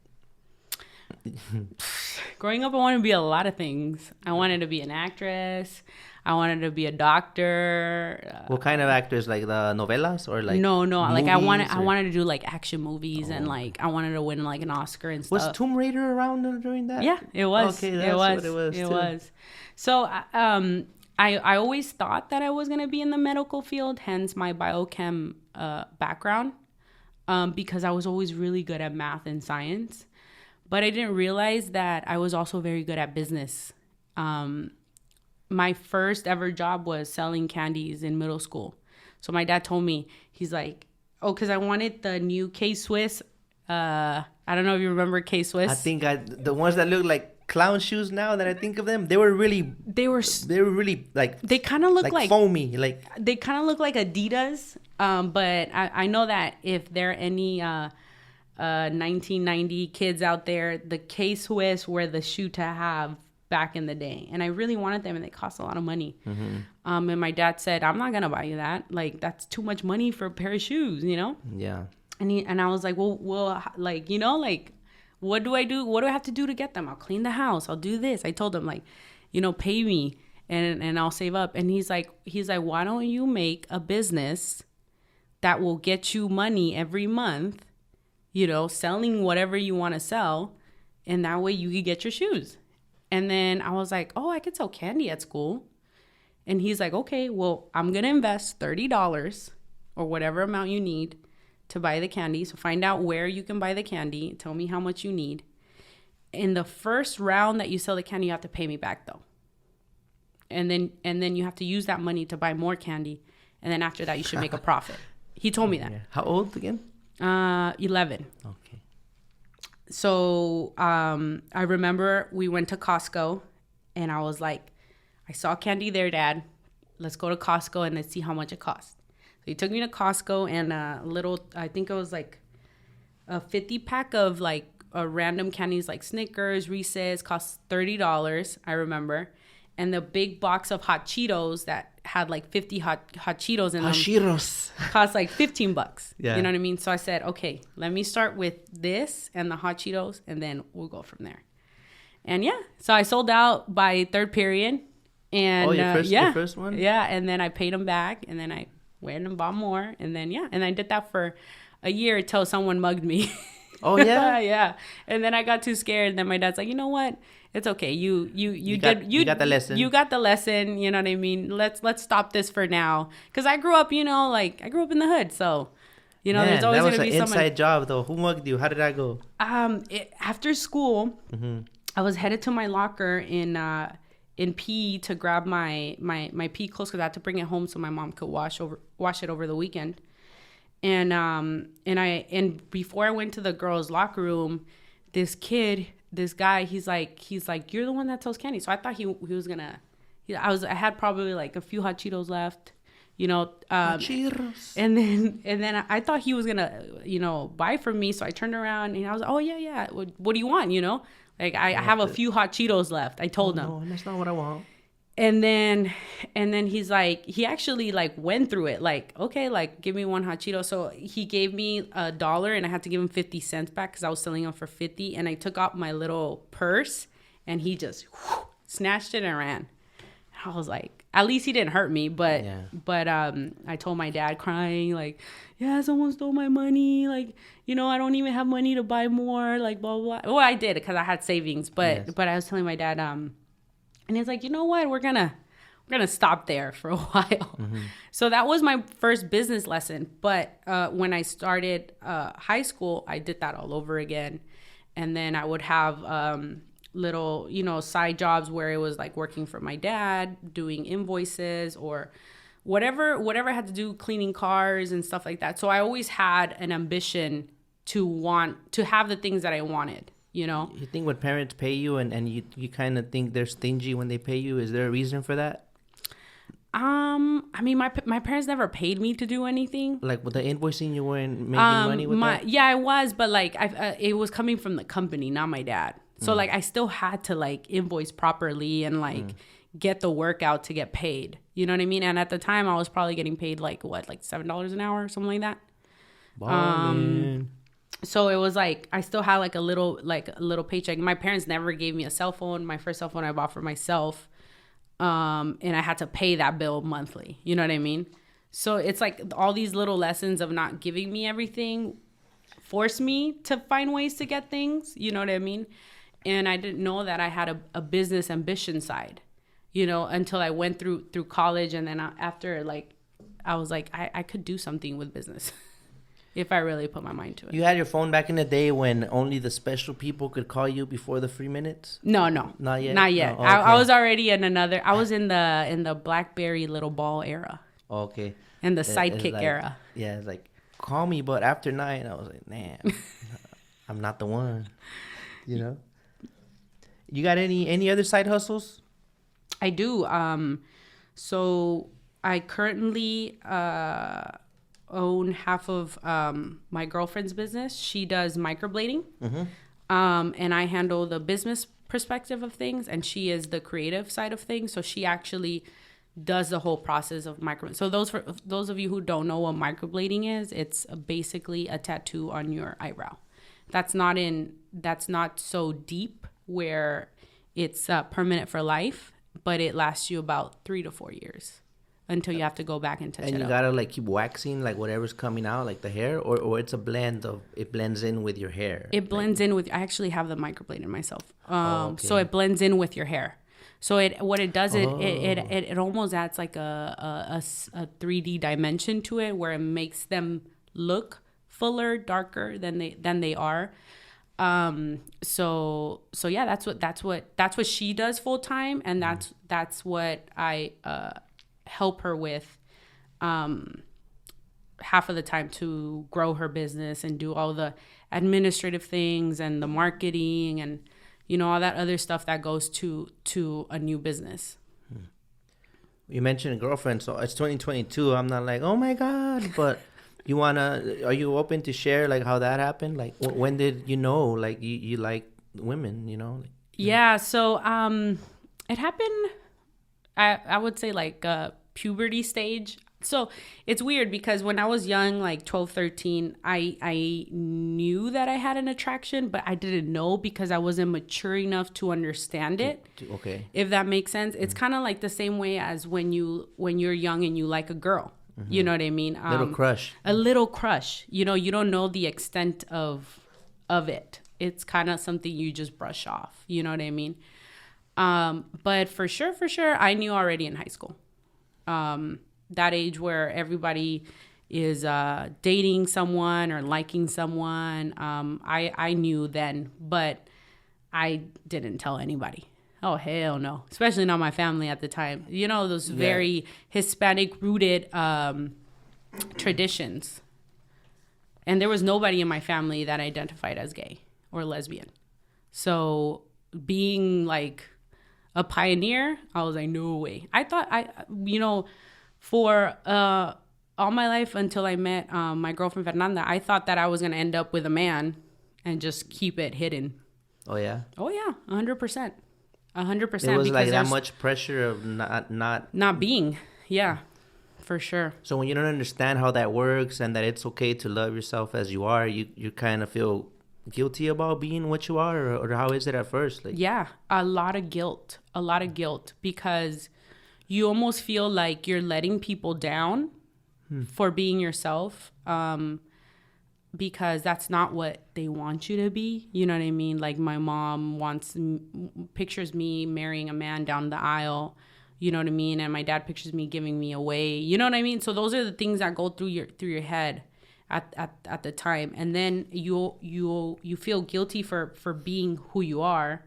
Growing up, I wanted to be a lot of things. I wanted to be an actress. I wanted to be a doctor. What kind of actors? Like the novelas or like no. Like I wanted to do like action movies and like I wanted to win like an Oscar and stuff. Was Tomb Raider around during that? Yeah, it was. Okay, that's what it was. It was. So I always thought that I was gonna be in the medical field, hence my biochem background, because I was always really good at math and science. But I didn't realize that I was also very good at business. My first ever job was selling candies in middle school. So my dad told me, he's like, oh, because I wanted the new K-Swiss. I don't know if you remember K-Swiss. I think the ones that look like clown shoes now that I think of them, they were really like, they kind of look like foamy. Like they kind of look like Adidas. But I know that if there are any 1990 kids out there, the K-Swiss were the shoe to have back in the day, and I really wanted them, and they cost a lot of money. And my dad said, I'm not gonna buy you that, like that's too much money for a pair of shoes, you know. And I was like, well, like, you know, like what do I have to do to get them? I'll clean the house, I'll do this. I told him, like, you know, pay me and I'll save up. And he's like why don't you make a business that will get you money every month, you know, selling whatever you want to sell, and that way you could get your shoes. And then I was like, oh, I could sell candy at school. And he's like, okay, well, I'm going to invest $30 or whatever amount you need to buy the candy. So find out where you can buy the candy. Tell me how much you need. In the first round that you sell the candy, you have to pay me back, though. And then you have to use that money to buy more candy. And then after that, you should make a profit. He told me that. Yeah. How old again? 11. Okay. So I remember we went to Costco, and I was like, I saw candy there, Dad. Let's go to Costco and let's see how much it costs. So he took me to Costco, and I think it was like a 50 pack of like random candies like Snickers, Reese's, cost $30, I remember. And the big box of hot Cheetos that had like 50 hot Cheetos in them cost like $15. Yeah. You know what I mean? So I said, okay, let me start with this and the hot Cheetos, and then we'll go from there. And yeah, so I sold out by third period. And your first one? Yeah, and then I paid them back, and then I went and bought more, and then and I did that for a year until someone mugged me. Oh yeah. Yeah. And then I got too scared, and then my dad's like, you know what? It's okay. You got the lesson. You got the lesson. You know what I mean? Let's stop this for now. Because I grew up, you know, like I grew up in the hood, so you know, there's always gonna be someone. That was an inside job, though. Who mugged you? How did that go? After school, I was headed to my locker in PE to grab my PE clothes because I had to bring it home so my mom could wash it over the weekend. And before I went to the girls' locker room, this guy, he's like, you're the one that sells candy. So I thought he was gonna. I had probably like a few hot Cheetos left, you know. Cheetos. And then I thought he was gonna, you know, buy from me. So I turned around and I was like, oh yeah. What do you want? You know, like I have a few hot Cheetos left. I told him. No, that's not what I want. And then he's like, he actually like went through it. Like, okay, like give me one hot Cheeto. So he gave me $1 and I had to give him 50 cents back because I was selling them for 50. And I took out my little purse and he just snatched it and ran. I was like, at least he didn't hurt me. But I told my dad crying, like, yeah, someone stole my money. Like, you know, I don't even have money to buy more. Like, blah, blah, blah. Well, I did because I had savings. But I was telling my dad, and he's like, you know what? We're gonna stop there for a while. Mm-hmm. So that was my first business lesson. But when I started high school, I did that all over again. And then I would have little, you know, side jobs where it was like working for my dad, doing invoices or whatever I had to do, cleaning cars and stuff like that. So I always had an ambition to want to have the things that I wanted. You know, you think when parents pay you and you kind of think they're stingy when they pay you, is there a reason for that? I mean, my parents never paid me to do anything. Like with the invoicing, you weren't making money with that? Yeah, I was, but like it was coming from the company, not my dad. So like I still had to like invoice properly and like get the work out to get paid. You know what I mean? And at the time, I was probably getting paid like $7 an hour or something like that. Ballin'. So it was like I still had like a little paycheck. My parents never gave me a cell phone. My first cell phone I bought for myself, and I had to pay that bill monthly. You know what I mean? So it's like all these little lessons of not giving me everything forced me to find ways to get things. You know what I mean? And I didn't know that I had a business ambition side, you know, until I went through college, and then after like I was like I could do something with business. If I really put my mind to it. You had your phone back in the day when only the special people could call you before the free minutes? No. Not yet? Not yet. No, okay. I was already I was in the BlackBerry little ball era. Okay. And the Sidekick like, era. Yeah, it's like, call me, but after 9. I was like, man, I'm not the one. You know? You got any other side hustles? I do. So I currently... own half of my girlfriend's business. She does microblading. Mm-hmm. And I handle the business perspective of things, and she is the creative side of things. So she actually does the whole process of microblading. So for those of you who don't know what microblading is, it's basically a tattoo on your eyebrow. That's not so deep where it's permanent for life, but it lasts you about 3 to 4 years. Until you have to go back and touch it up. And you gotta like keep waxing like whatever's coming out, like the hair, or it's a blend of it blends in with your hair. It blends in with. I actually have the microblader myself. Okay. So it blends in with your hair. So it almost adds like a 3D dimension to it, where it makes them look fuller, darker than they are. So yeah, that's what she does full time, and that's what I help her with half of the time to grow her business and do all the administrative things and the marketing and, you know, all that other stuff that goes to a new business. You mentioned a girlfriend, so it's 2022. I'm not like, oh my God, but are you open to share like how that happened? Like when did you know like you like women, you know? Yeah, so it happened, I would say like puberty stage. So it's weird because when I was young, like 12, 13, I knew that I had an attraction, but I didn't know because I wasn't mature enough to understand it. Okay. If that makes sense. It's kind of like the same way as when you're young and you like a girl. Mm-hmm. You know what I mean? Little crush. A little crush. You know, you don't know the extent of it. It's kind of something you just brush off. You know what I mean? But for sure, I knew already in high school. That age where everybody is dating someone or liking someone. I knew then, but I didn't tell anybody. Oh, hell no. Especially not my family at the time. You know, those very Hispanic-rooted traditions. And there was nobody in my family that identified as gay or lesbian. So being like a pioneer, I was like, no way. I thought for all my life until I met my girlfriend Fernanda, I thought that I was going to end up with a man and just keep it hidden. Oh, yeah? Oh, yeah, 100%. 100%. It was like that much pressure of not being. Yeah, for sure. So when you don't understand how that works and that it's okay to love yourself as you are, you kind of feel guilty about being what you are, or how is it at first? Like, yeah, a lot of guilt, because you almost feel like you're letting people down for being yourself, because that's not what they want you to be. You know what I mean? Like my mom pictures me marrying a man down the aisle. You know what I mean? And my dad pictures me giving me away. You know what I mean? So those are the things that go through your head at the time, and then you feel guilty for being who you are,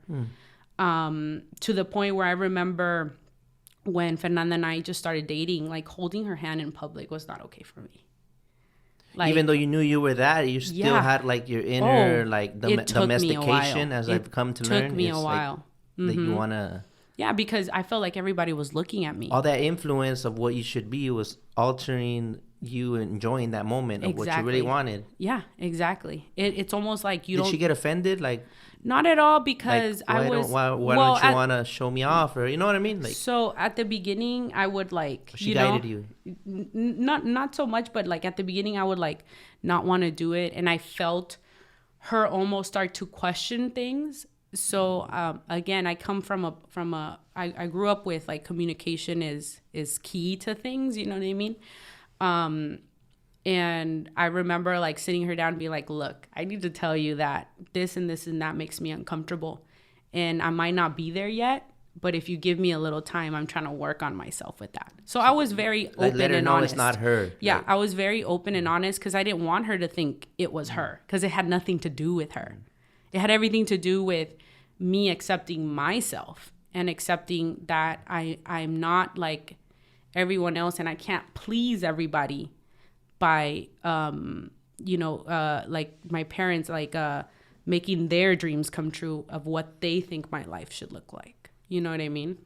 to the point where I remember when Fernanda and I just started dating, like holding her hand in public was not okay for me. Like, even though you knew you were that, you still had like your inner domestication, as I've come to learn. It took me a while. Like, that you want to... Yeah, because I felt like everybody was looking at me. All that influence of what you should be was altering you enjoying that moment of what you really wanted. Yeah, exactly. It's almost like you don't... Did she get offended? Like... Not at all, because like, why don't you want to show me off? Or, you know what I mean? Like, so at the beginning, I would like... She guided you? Not so much, but like at the beginning, I would like not want to do it. And I felt her almost start to question things. So again, I come I grew up with like communication is key to things, you know what I mean? And I remember like sitting her down and being like, look, I need to tell you that this and this and that makes me uncomfortable, and I might not be there yet, but if you give me a little time, I'm trying to work on myself with that. So I was very open let her and know honest. It's not her. Yeah, like, I was very open and honest, because I didn't want her to think it was her, because it had nothing to do with her. It had everything to do with me accepting myself and accepting that I'm not like everyone else, and I can't please everybody by, like my parents, like making their dreams come true of what they think my life should look like. You know what I mean?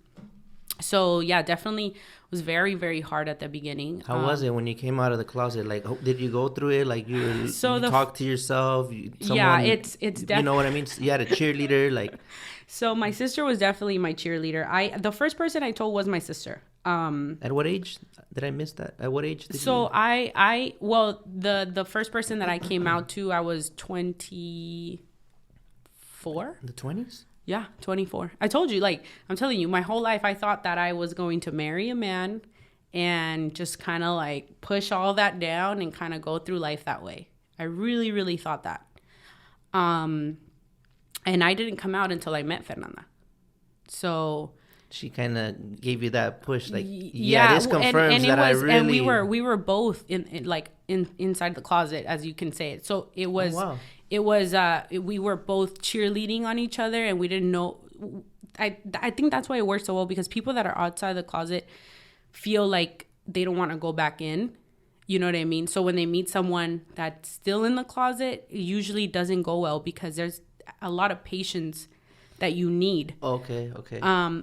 So yeah, definitely was very, very hard at the beginning. How was it when you came out of the closet? Like, did you go through it? Like you talk to yourself? It's definitely... You know what I mean? You had a cheerleader, like... So my sister was definitely my cheerleader. The first person I told was my sister. At what age? Did I miss that? At what age did you... the first person that I came out to, I was 24. In the 20s? Yeah, 24. I told you, like, I'm telling you, my whole life I thought that I was going to marry a man and just kind of like push all that down and kind of go through life that way. I really, really thought that. And I didn't come out until I met Fernanda. So she kind of gave you that push, like, yeah, this confirms that I really... And we were both inside the closet, as you can say it. So it was... Oh, wow. It was, we were both cheerleading on each other, and we didn't know. I think that's why it works so well, because people that are outside the closet feel like they don't want to go back in. You know what I mean? So when they meet someone that's still in the closet, it usually doesn't go well, because there's a lot of patience that you need. Okay.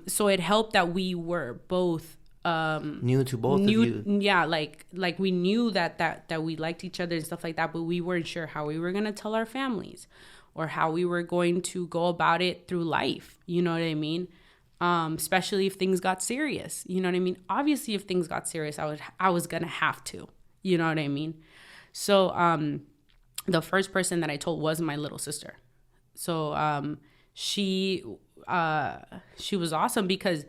So it helped that we were both new to both of you. Yeah, like we knew that we liked each other and stuff like that, but we weren't sure how we were gonna tell our families or how we were going to go about it through life. You know what I mean? Especially if things got serious. You know what I mean? Obviously, if things got serious, I was gonna have to. You know what I mean? So the first person that I told was my little sister. So she was awesome, because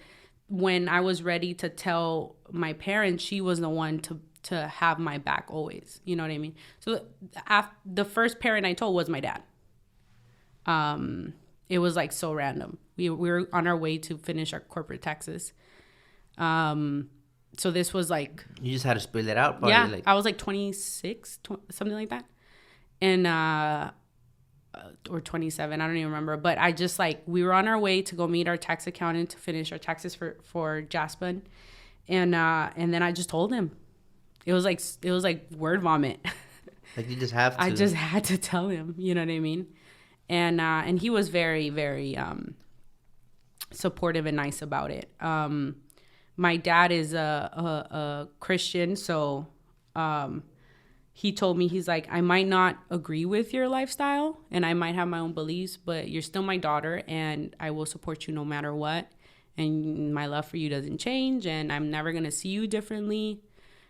when I was ready to tell my parents, she was the one to have my back always. You know what I mean? So the first parent I told was my dad. It was like so random. We were on our way to finish our corporate taxes. So this was like... You just had to split it out? Probably, yeah, like... I was like 26, something like that. And... or 27, I don't even remember, but I just like, we were on our way to go meet our tax accountant to finish our taxes for Jaspem, and then I just told him. It was like word vomit. Like, you just have to. I just had to tell him, you know what I mean? And he was very, very supportive and nice about it. My dad is a Christian, so he told me, he's like, I might not agree with your lifestyle and I might have my own beliefs, but you're still my daughter and I will support you no matter what. And my love for you doesn't change and I'm never going to see you differently.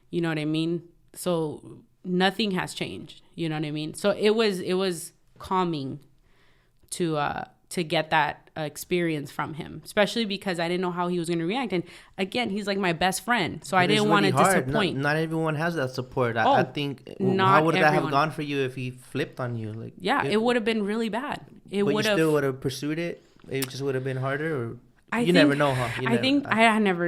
You know what I mean? So nothing has changed. You know what I mean? So it was calming to get that experience from him, especially because I didn't know how he was going to react. And again, he's like my best friend, so I didn't want to disappoint. Not everyone has that support. I think, how would that have gone for you if he flipped on you? Like, it would have been really bad. But you still would have pursued it? It just would have been harder? Or you never know, huh?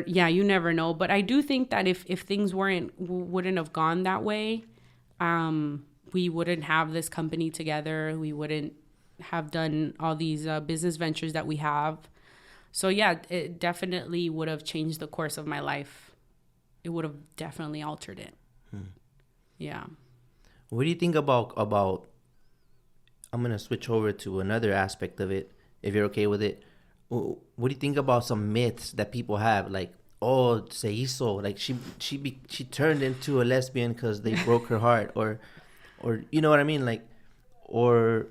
You never know. But I do think that if things wouldn't have gone that way, we wouldn't have this company together. We wouldn't have done all these business ventures that we have. So yeah, it definitely would have changed the course of my life. It would have definitely altered it. Yeah. What do you think about I'm going to switch over to another aspect of it, if you're okay with it. What do you think about some myths that people have? Like, oh, se hizo, like she turned into a lesbian because they broke her heart, or you know what I mean? Like, or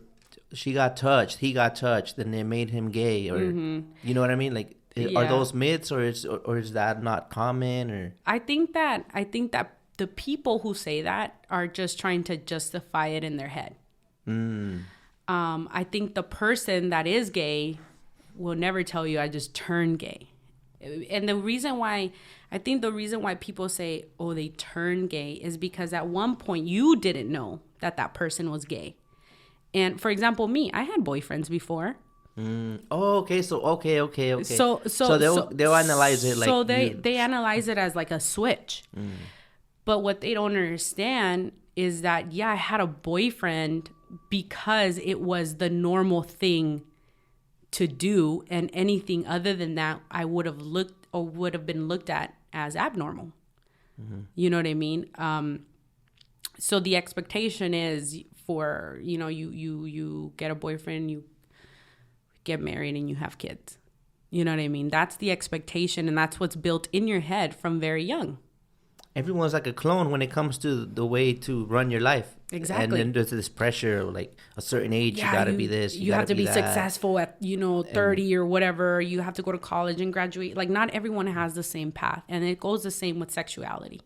she got touched, he got touched, and they made him gay, or you know what I mean? Like, are those myths, or is that not common? Or I think that the people who say that are just trying to justify it in their head. I think the person that is gay will never tell you I just turned gay. And the reason why people say, oh, they turned gay is because at one point you didn't know that person was gay. And for example, me, I had boyfriends before. Oh, okay. So okay. So they'll analyze it like. So they analyze it as like a switch. But what they don't understand is that I had a boyfriend because it was the normal thing to do, and anything other than that, I would have been looked at as abnormal. You know what I mean? So the expectation is for, you get a boyfriend, you get married, and you have kids. You know what I mean? That's the expectation, and that's what's built in your head from very young. Everyone's like a clone when it comes to the way to run your life. Exactly. And then there's this pressure, like a certain age, you got to be this, you have to be that. successful at, 30 or whatever. You have to go to college and graduate. Like, not everyone has the same path. And it goes the same with sexuality.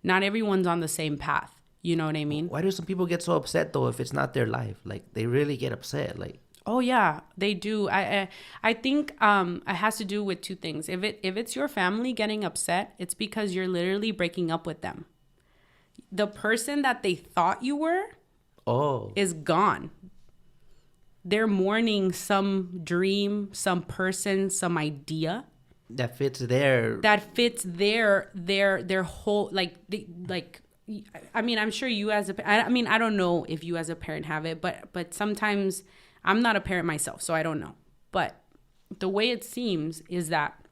Not everyone's on the same path. You know what I mean? Why do some people get so upset, though, if it's not their life? Like, they really get upset. Like, oh, yeah, they do. I think it has to do with two things. If it's your family getting upset, it's because you're literally breaking up with them. The person that they thought you were is gone. They're mourning some dream, some person, some idea that fits their whole, I mean, I'm sure you as I don't know if you as a parent have it, but sometimes I'm not a parent myself, so I don't know. But the way it seems is that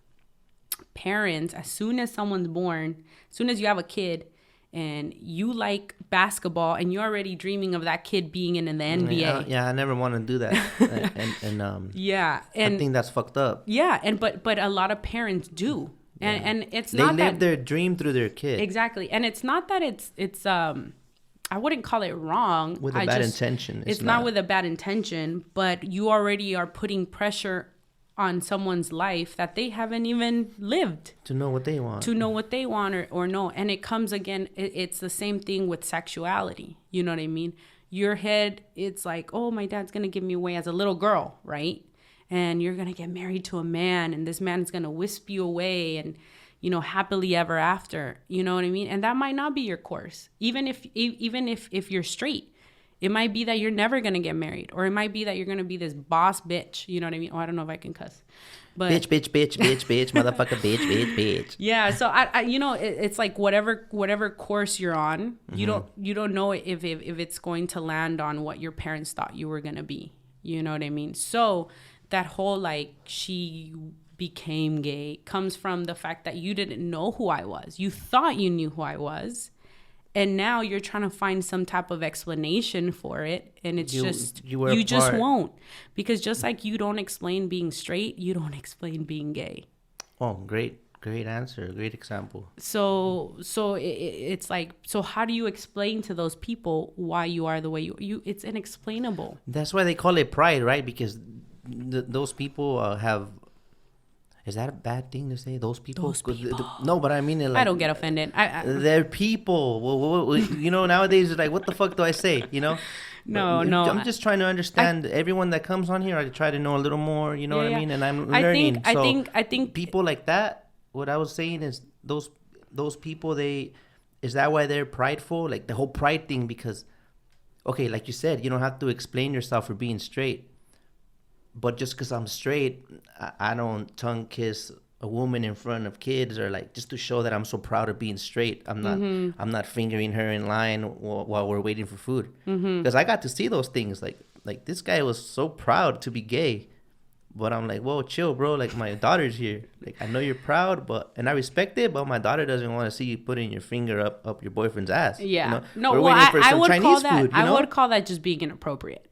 parents, as soon as someone's born, as soon as you have a kid and you like basketball and you're already dreaming of that kid being in the NBA. I never want to do that. I think that's fucked up. Yeah, but a lot of parents do. And it's not that they live their dream through their kid. Exactly. And it's not that it's I wouldn't call it wrong. With a bad intention. It's not with a bad intention, but you already are putting pressure on someone's life that they haven't even lived. To know what they want. or no. And it comes again, it's the same thing with sexuality. You know what I mean? Your head, it's like, oh, my dad's going to give me away as a little girl, right? And you're going to get married to a man, and this man's going to wisp you away and, happily ever after. You know what I mean? And that might not be your course. Even if you're straight, it might be that you're never going to get married, or it might be that you're going to be this boss bitch. You know what I mean? Oh, I don't know if I can cuss. But bitch, motherfucker, bitch. Yeah. So I it's like whatever course you're on, you don't know if it's going to land on what your parents thought you were going to be. You know what I mean? So that whole, like, she became gay comes from the fact that you didn't know who I was. You thought you knew who I was. And now you're trying to find some type of explanation for it. And it's you just won't. Because just like you don't explain being straight, you don't explain being gay. Oh, great. Great answer. Great example. So it's like, so how do you explain to those people why you are the way you it's inexplainable. That's why they call it pride, right? Because those people have. Is that a bad thing to say? Those people? Those people. No, but I mean it like... I don't get offended. They're people. Well, you know, nowadays it's like, what the fuck do I say? You know? No. I'm just trying to understand everyone that comes on here. I try to know a little more, you know what I mean? And I'm learning. I think people like that, what I was saying is those people, is that why they're prideful? Like the whole pride thing, because, okay, like you said, you don't have to explain yourself for being straight. But just because I'm straight, I don't tongue kiss a woman in front of kids, or like just to show that I'm so proud of being straight. I'm not fingering her in line while we're waiting for food. Because I got to see those things. Like this guy was so proud to be gay, but I'm like, whoa, chill, bro. Like my daughter's here. Like I know you're proud, and I respect it, but my daughter doesn't want to see you putting your finger up your boyfriend's ass. Yeah, you know? no. We're Well, waiting for I some would Chinese call that. food, you know? I would call that just being inappropriate.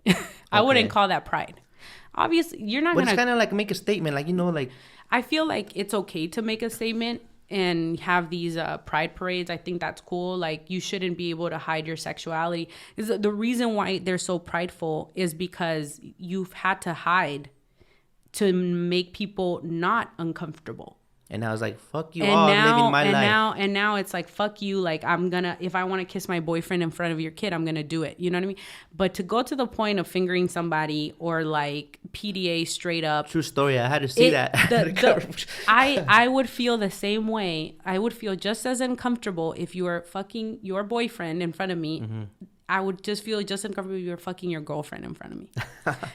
I wouldn't call that pride. Obviously, you're not but gonna. It's kind of like make a statement, like, you know, like. I feel like it's okay to make a statement and have these pride parades. I think that's cool. Like you shouldn't be able to hide your sexuality. Is the reason why they're so prideful is because you've had to hide to make people not uncomfortable. And I was like, fuck you all, I'm living my life. And now it's like, fuck you. Like, if I want to kiss my boyfriend in front of your kid, I'm going to do it. You know what I mean? But to go to the point of fingering somebody or like PDA straight up. True story. I had to see that. I would feel the same way. I would feel just as uncomfortable if you were fucking your boyfriend in front of me. Mm-hmm. I would just feel just uncomfortable if you were fucking your girlfriend in front of me.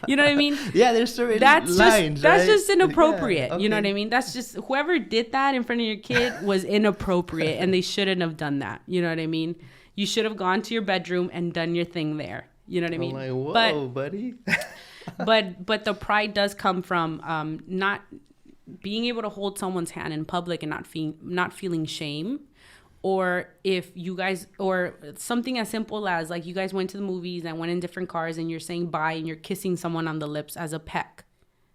You know what I mean? Yeah, there's certain lines, that's right? just inappropriate. Yeah, okay. You know what I mean? That's just, whoever did that in front of your kid was inappropriate, and they shouldn't have done that. You know what I mean? You should have gone to your bedroom and done your thing there. You know what I mean? I'm like, whoa, buddy. but the pride does come from not being able to hold someone's hand in public and not feeling shame. Or if you guys, or something as simple as like you guys went to the movies and went in different cars and you're saying bye and you're kissing someone on the lips as a peck.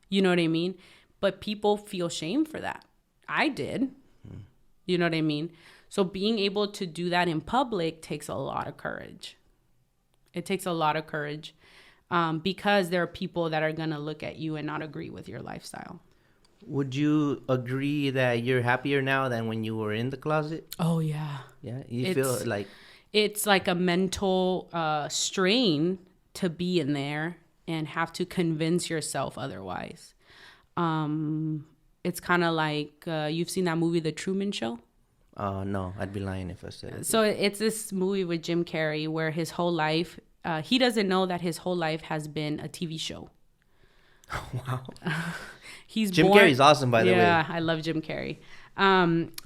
You know what I mean? But people feel shame for that. I did. You know what I mean? So being able to do that in public takes a lot of courage. It takes a lot of courage because there are people that are going to look at you and not agree with your lifestyle. Would you agree that you're happier now than when you were in the closet? Oh, yeah. Yeah? You feel like... It's like a mental strain to be in there and have to convince yourself otherwise. It's kind of like, you've seen that movie, The Truman Show? No, I'd be lying if I said it. So it's this movie with Jim Carrey where his whole life, he doesn't know that his whole life has been a TV show. Wow. Jim Carrey's awesome, by the way. Yeah, I love Jim Carrey.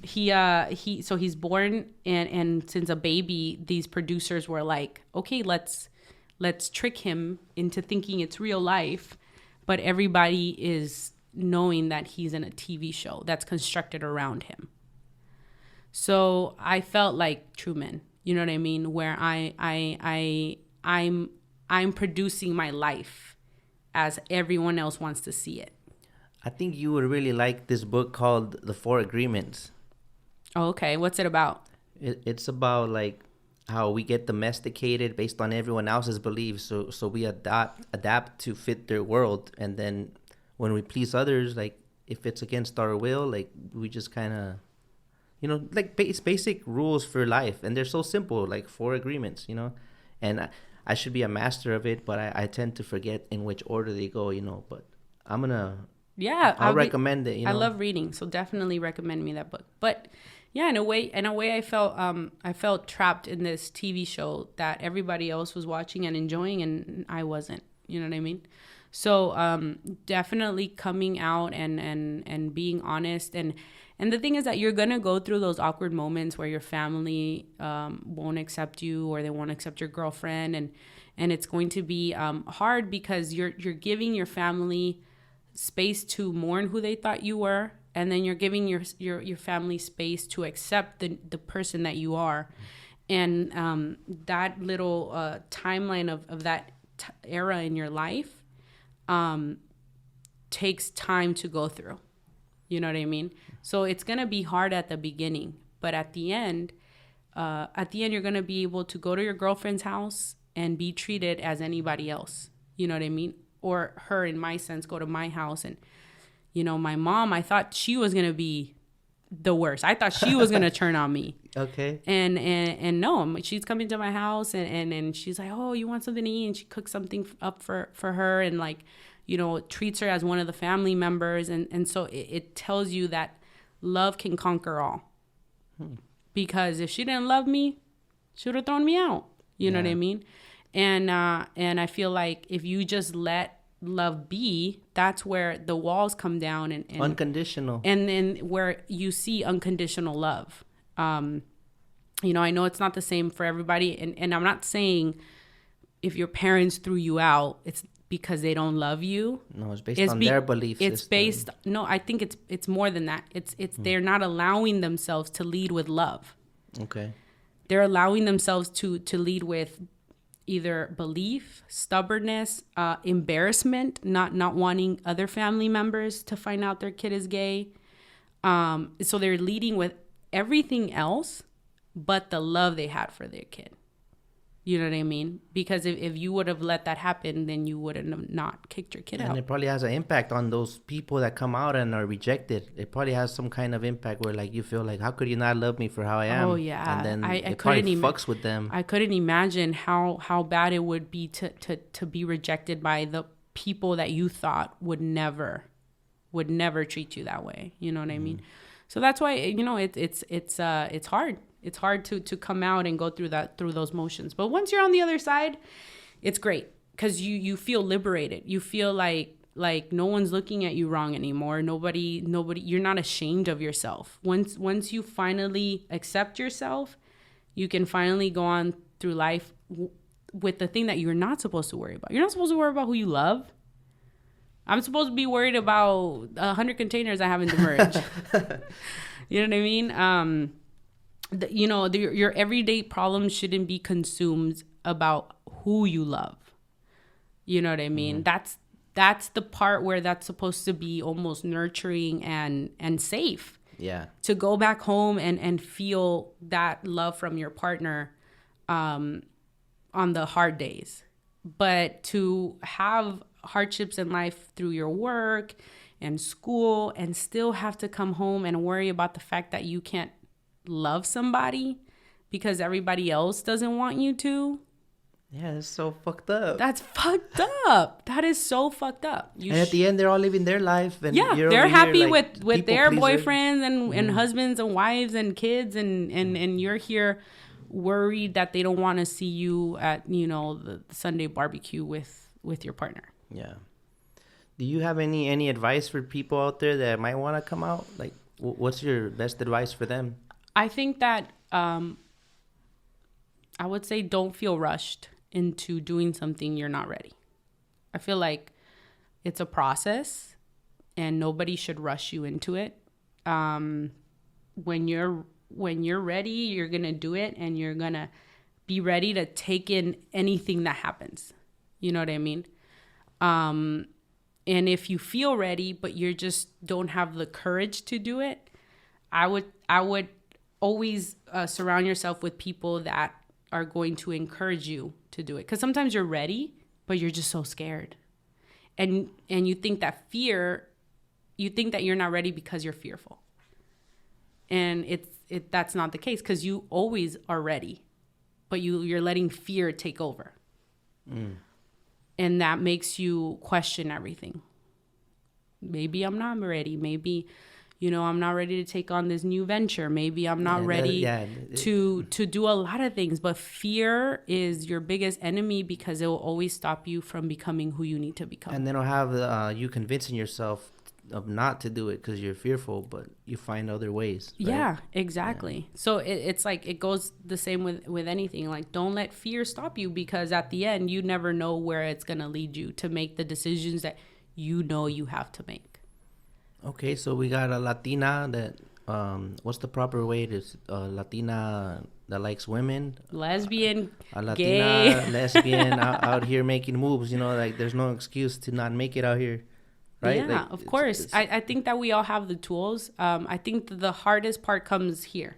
He's born and since a baby, these producers were like, okay, let's trick him into thinking it's real life, but everybody is knowing that he's in a TV show that's constructed around him. So I felt like Truman, you know what I mean, where I'm producing my life as everyone else wants to see it. I think you would really like this book called The Four Agreements. Oh, okay. What's it about? It's about like how we get domesticated based on everyone else's beliefs. So we adapt to fit their world. And then when we please others, like if it's against our will, like we just kind of, you know, like it's basic rules for life. And they're so simple, like 4 agreements, you know. And I should be a master of it, but I tend to forget in which order they go, you know. But I'm going to... Yeah, I'll recommend it. You know? I love reading, so definitely recommend me that book. But yeah, in a way, I felt trapped in this TV show that everybody else was watching and enjoying, and I wasn't. You know what I mean? So definitely coming out and being honest, and the thing is that you're gonna go through those awkward moments where your family won't accept you or they won't accept your girlfriend, and it's going to be hard because you're giving your family space to mourn who they thought you were, and then you're giving your family space to accept the person that you are, and that little timeline of that era in your life takes time to go through. You know what I mean? So it's going to be hard at the beginning, but at the end, you're going to be able to go to your girlfriend's house and be treated as anybody else. You know what I mean? Or her, in my sense, go to my house. And, you know, my mom, I thought she was going to be the worst. I thought she was going to turn on me. Okay. And no, she's coming to my house and she's like, oh, you want something to eat? And she cooks something up for her and, like, you know, treats her as one of the family members. And so it tells you that love can conquer all. Because if she didn't love me, she would have thrown me out. You know what I mean? And I feel like if you just let love be, that's where the walls come down and unconditional. And then where you see unconditional love. You know, I know it's not the same for everybody. And I'm not saying if your parents threw you out, it's because they don't love you. No, it's based on their beliefs. It's based, no, I think it's more than that. It's they're not allowing themselves to lead with love. Okay. They're allowing themselves to lead with either belief, stubbornness, embarrassment, not wanting other family members to find out their kid is gay. So they're leading with everything else but the love they had for their kid. You know what I mean? Because if you would have let that happen, then you would have not kicked your kid out. And it probably has an impact on those people that come out and are rejected. It probably has some kind of impact where, like, you feel like, how could you not love me for how I am? Oh, yeah. And then it probably fucks with them. I couldn't imagine how bad it would be to be rejected by the people that you thought would never treat you that way. You know what I mean? So that's why, you know, it's hard. It's hard to come out and go through those motions. But once you're on the other side, it's great because you feel liberated. You feel like no one's looking at you wrong anymore. Nobody, you're not ashamed of yourself. Once you finally accept yourself, you can finally go on through life with the thing that you're not supposed to worry about. You're not supposed to worry about who you love. I'm supposed to be worried about 100 containers I haven't demerged. You know what I mean? You know, your everyday problems shouldn't be consumed about who you love. You know what I mean? That's the part where that's supposed to be almost nurturing and safe. Yeah. To go back home and feel that love from your partner on the hard days. But to have hardships in life through your work and school and still have to come home and worry about the fact that you can't love somebody because everybody else doesn't want you to. Yeah, it's so fucked up. That's fucked up. That is so fucked up. And at the end, they're all living their life. And yeah, you're they're happy here, like, with their pleaser. boyfriends and husbands and wives and kids. And you're here worried that they don't want to see you at, you know, the Sunday barbecue with your partner. Yeah. Do you have any advice for people out there that might want to come out? Like, what's your best advice for them? I think that I would say don't feel rushed into doing something you're not ready. I feel like it's a process and nobody should rush you into it. When you're ready, you're going to do it and you're going to be ready to take in anything that happens. You know what I mean? And if you feel ready, but you just don't have the courage to do it, I would always surround yourself with people that are going to encourage you to do it. Because sometimes you're ready, but you're just so scared. And you think that you're not ready because you're fearful. And that's not the case because you always are ready, but you're letting fear take over. And that makes you question everything. Maybe I'm not ready. Maybe, you know, I'm not ready to take on this new venture. Maybe I'm not ready to do a lot of things. But fear is your biggest enemy because it will always stop you from becoming who you need to become. And they don't have you convincing yourself of not to do it because you're fearful, but you find other ways. Right? Yeah, exactly. Yeah. So it's like it goes the same with anything. Like, don't let fear stop you because at the end, you never know where it's going to lead you to make the decisions that you know you have to make. Okay, so we got a Latina that, what's the proper way to, Latina that likes women? Lesbian, a Latina, gay. lesbian out here making moves, you know, like there's no excuse to not make it out here. right? Yeah, Like, of course. I think that we all have the tools. I think the hardest part comes here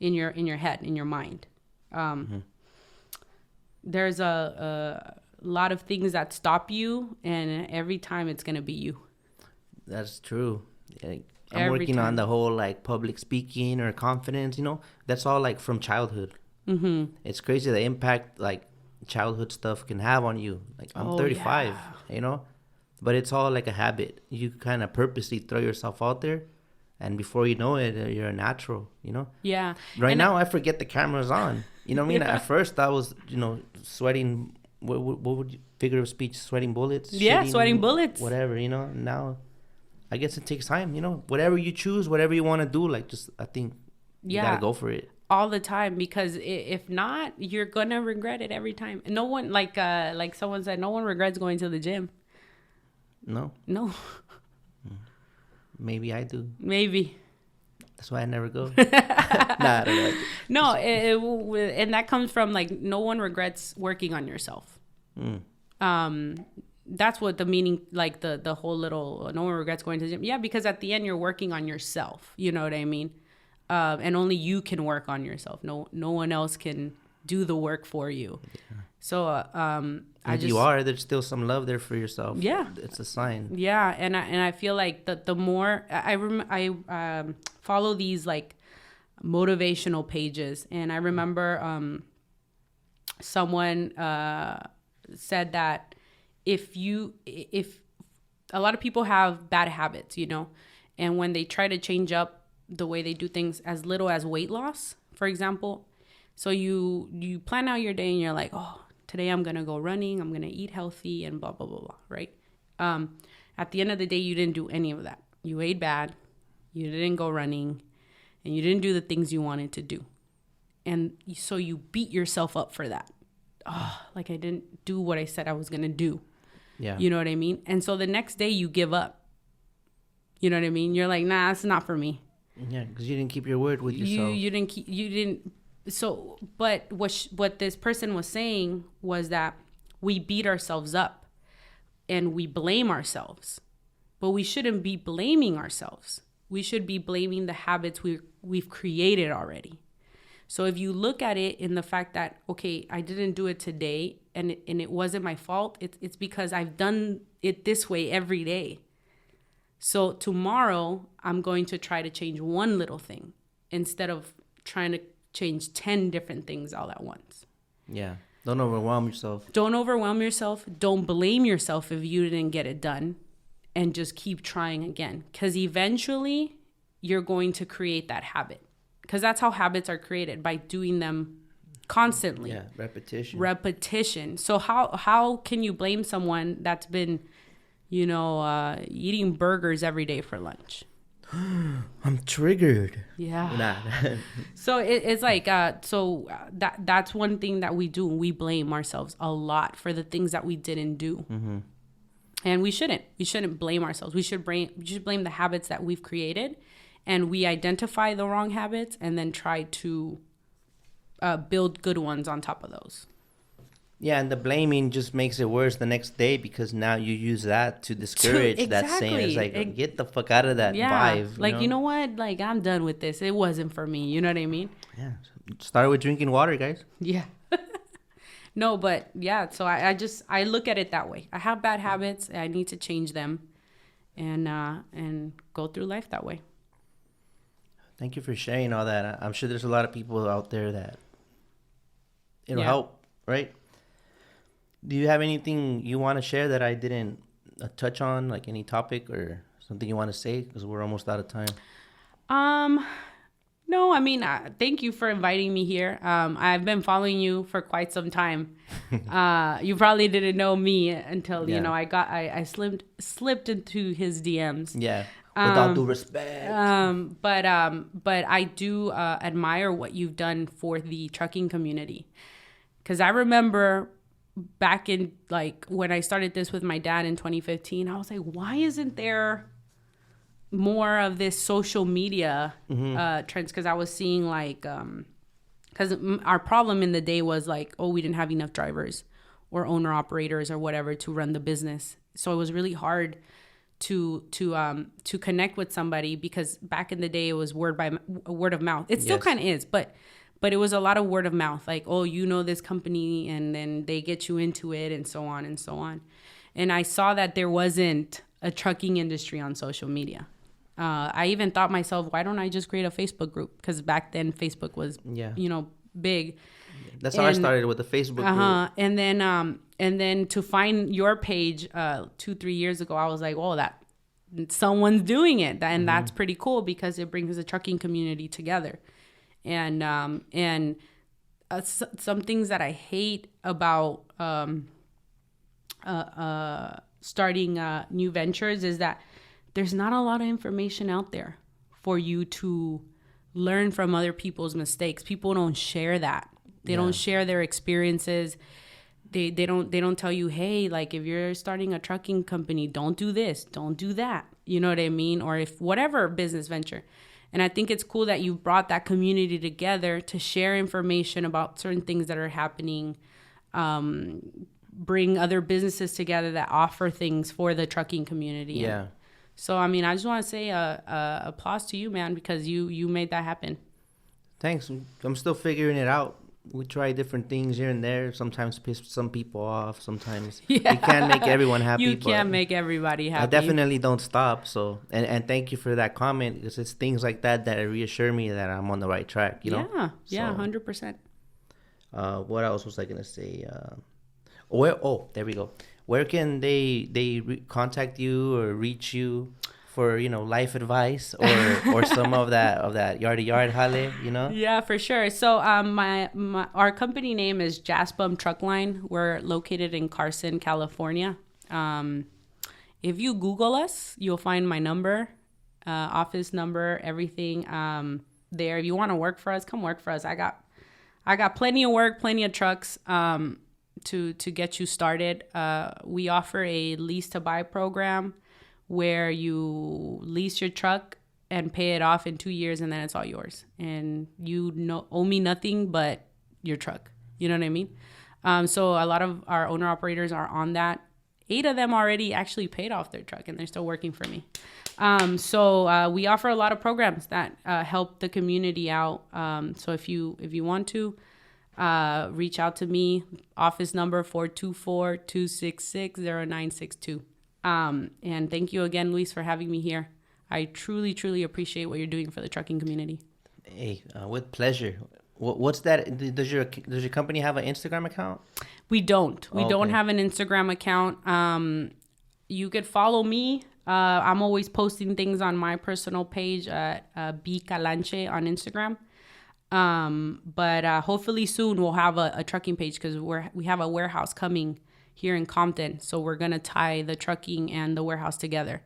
in your head, in your mind. There's a lot of things that stop you, and every time it's going to be you. That's true. Like, I'm Every working on time. the whole like public speaking or confidence, you know, that's all like from childhood. It's crazy the impact like childhood stuff can have on you. Like I'm Oh, 35, yeah. you know, but it's all like a habit. You kind of purposely throw yourself out there, and before you know it, you're a natural, you know. Yeah. Right And now, I forget the camera's on. You know what I mean? Yeah. At first, I was, you know, sweating. What would you, figure of speech? Sweating bullets. Yeah, shitting, sweating bullets. Whatever, you know. Now, I guess it takes time. You know, whatever you choose, whatever you want to do, like just I think you Yeah. gotta go for it. all the time, because if not, you're gonna regret it every time. And no one, like someone said, no one regrets going to the gym. No, No. maybe I do. Maybe. That's why I never go. Nah, I don't know. No, and that comes from like no one regrets working on yourself. That's what the meaning, like the whole little no one regrets going to the gym. Yeah, because at the end you're working on yourself. You know what I mean? And only you can work on yourself. No one else can do the work for you. Yeah. So You are. There's still some love there for yourself. Yeah, it's a sign. Yeah, and I feel like the more I follow these like motivational pages, and I remember someone said that if a lot of people have bad habits, you know, and when they try to change up the way they do things, as little as weight loss, for example, so you plan out your day and you're like, oh, today I'm gonna go running, I'm gonna eat healthy, and blah blah blah blah, right? At the end of the day, you didn't do any of that. You ate bad, you didn't go running, and you didn't do the things you wanted to do, and so you beat yourself up for that. Oh, like I didn't do what I said I was gonna do. Yeah, you know what I mean. And so the next day you give up. You know what I mean? You're like, nah, it's not for me. Yeah, because you didn't keep your word with yourself. You didn't. So, but what this person was saying was that we beat ourselves up and we blame ourselves, but we shouldn't be blaming ourselves. We should be blaming the habits we've created already. So if you look at it in the fact that, okay, I didn't do it today and it wasn't my fault, it's because I've done it this way every day. So tomorrow I'm going to try to change one little thing instead of trying to change 10 different things all at once. Yeah. Don't overwhelm yourself. Don't overwhelm yourself. Don't blame yourself if you didn't get it done, and just keep trying again. Because eventually you're going to create that habit. Because that's how habits are created, by doing them constantly. Yeah, Repetition. So how can you blame someone that's been, eating burgers every day for lunch? I'm triggered. Yeah. So it's like, that's one thing that we do. We blame ourselves a lot for the things that we didn't do. Mm-hmm. And we shouldn't blame ourselves. We should blame the habits that we've created, and we identify the wrong habits and then try to build good ones on top of those. Yeah, and the blaming just makes it worse the next day, because now you use that to discourage that saying. It's like, get the fuck out of that vibe. Like, you know what? Like, I'm done with this. It wasn't for me. You know what I mean? Yeah. Start with drinking water, guys. Yeah. No, but yeah. So I look at it that way. I have bad habits. I need to change them, and go through life that way. Thank you for sharing all that. I'm sure there's a lot of people out there that it'll help, right? Do you have anything you want to share that I didn't touch on, like any topic or something you want to say? Because we're almost out of time. No, I mean, thank you for inviting me here. I've been following you for quite some time. You probably didn't know me until, I slipped into his DMs. Yeah. Without due respect. But I do admire what you've done for the trucking community. Because I remember back in, like, when I started this with my dad in 2015, I was like, why isn't there more of this social media trends? Because I was seeing, like, because our problem in the day was, like, we didn't have enough drivers or owner operators or whatever to run the business. So it was really hard to connect with somebody, because back in the day it was word of mouth. It still Yes. kind of is, but it was a lot of word of mouth. Like, oh, you know this company, and then they get you into it, and so on and so on. And I saw that there wasn't a trucking industry on social media. I even thought myself, why don't I just create a Facebook group? Because back then Facebook was, big. That's how I started with the Facebook group. And then to find your page 2-3 years ago, I was like, oh, that someone's doing it, and that's pretty cool because it brings the trucking community together. And some things that I hate about starting new ventures is that there's not a lot of information out there for you to learn from other people's mistakes. People don't share that. They don't share their experiences. They don't tell you, hey, like, if you're starting a trucking company, don't do this, don't do that. You know what I mean? Or if whatever business venture. And I think it's cool that you brought that community together to share information about certain things that are happening, bring other businesses together that offer things for the trucking community. Yeah. So, I mean, I just want to say applause to you, man, because you made that happen. Thanks. I'm still figuring it out. We try different things here and there. Sometimes piss some people off. Sometimes we can't make everyone happy. You can't make everybody happy. I definitely don't stop. So, and thank you for that comment, because it's things like that reassure me that I'm on the right track. You know? Yeah, 100%. What else was I gonna say? There we go. Where can they contact you or reach you for life advice or some of that yard to yard jale, Yeah, for sure. So our company name is Jaspem Truck Line. We're located in Carson, California. If you Google us, you'll find my number, office number, everything there. If you want to work for us, come work for us. I got plenty of work, plenty of trucks to get you started. We offer a lease to buy program where you lease your truck and pay it off in 2 years, and then it's all yours. And you owe me nothing but your truck. You know what I mean? So a lot of our owner-operators are on that. 8 of them already actually paid off their truck, and they're still working for me. So we offer a lot of programs that help the community out. So if you want to, reach out to me. Office number 424-266-0962. And thank you again, Luis, for having me here. I truly, truly appreciate what you're doing for the trucking community. Hey, with pleasure. What's that? Does your company have an Instagram account? We don't. We don't have an Instagram account. You could follow me. I'm always posting things on my personal page at Bianca Calanche on Instagram. But hopefully soon we'll have a trucking page, because we have a warehouse coming here in Compton. So we're going to tie the trucking and the warehouse together.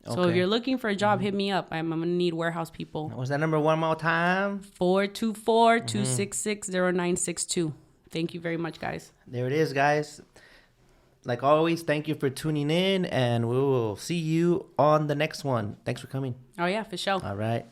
So if you're looking for a job, hit me up. I'm going to need warehouse people. What's that number one more time? 424-266-0962. Thank you very much, guys. There it is, guys. Like always, thank you for tuning in, and we will see you on the next one. Thanks for coming. Oh, yeah, for sure. All right.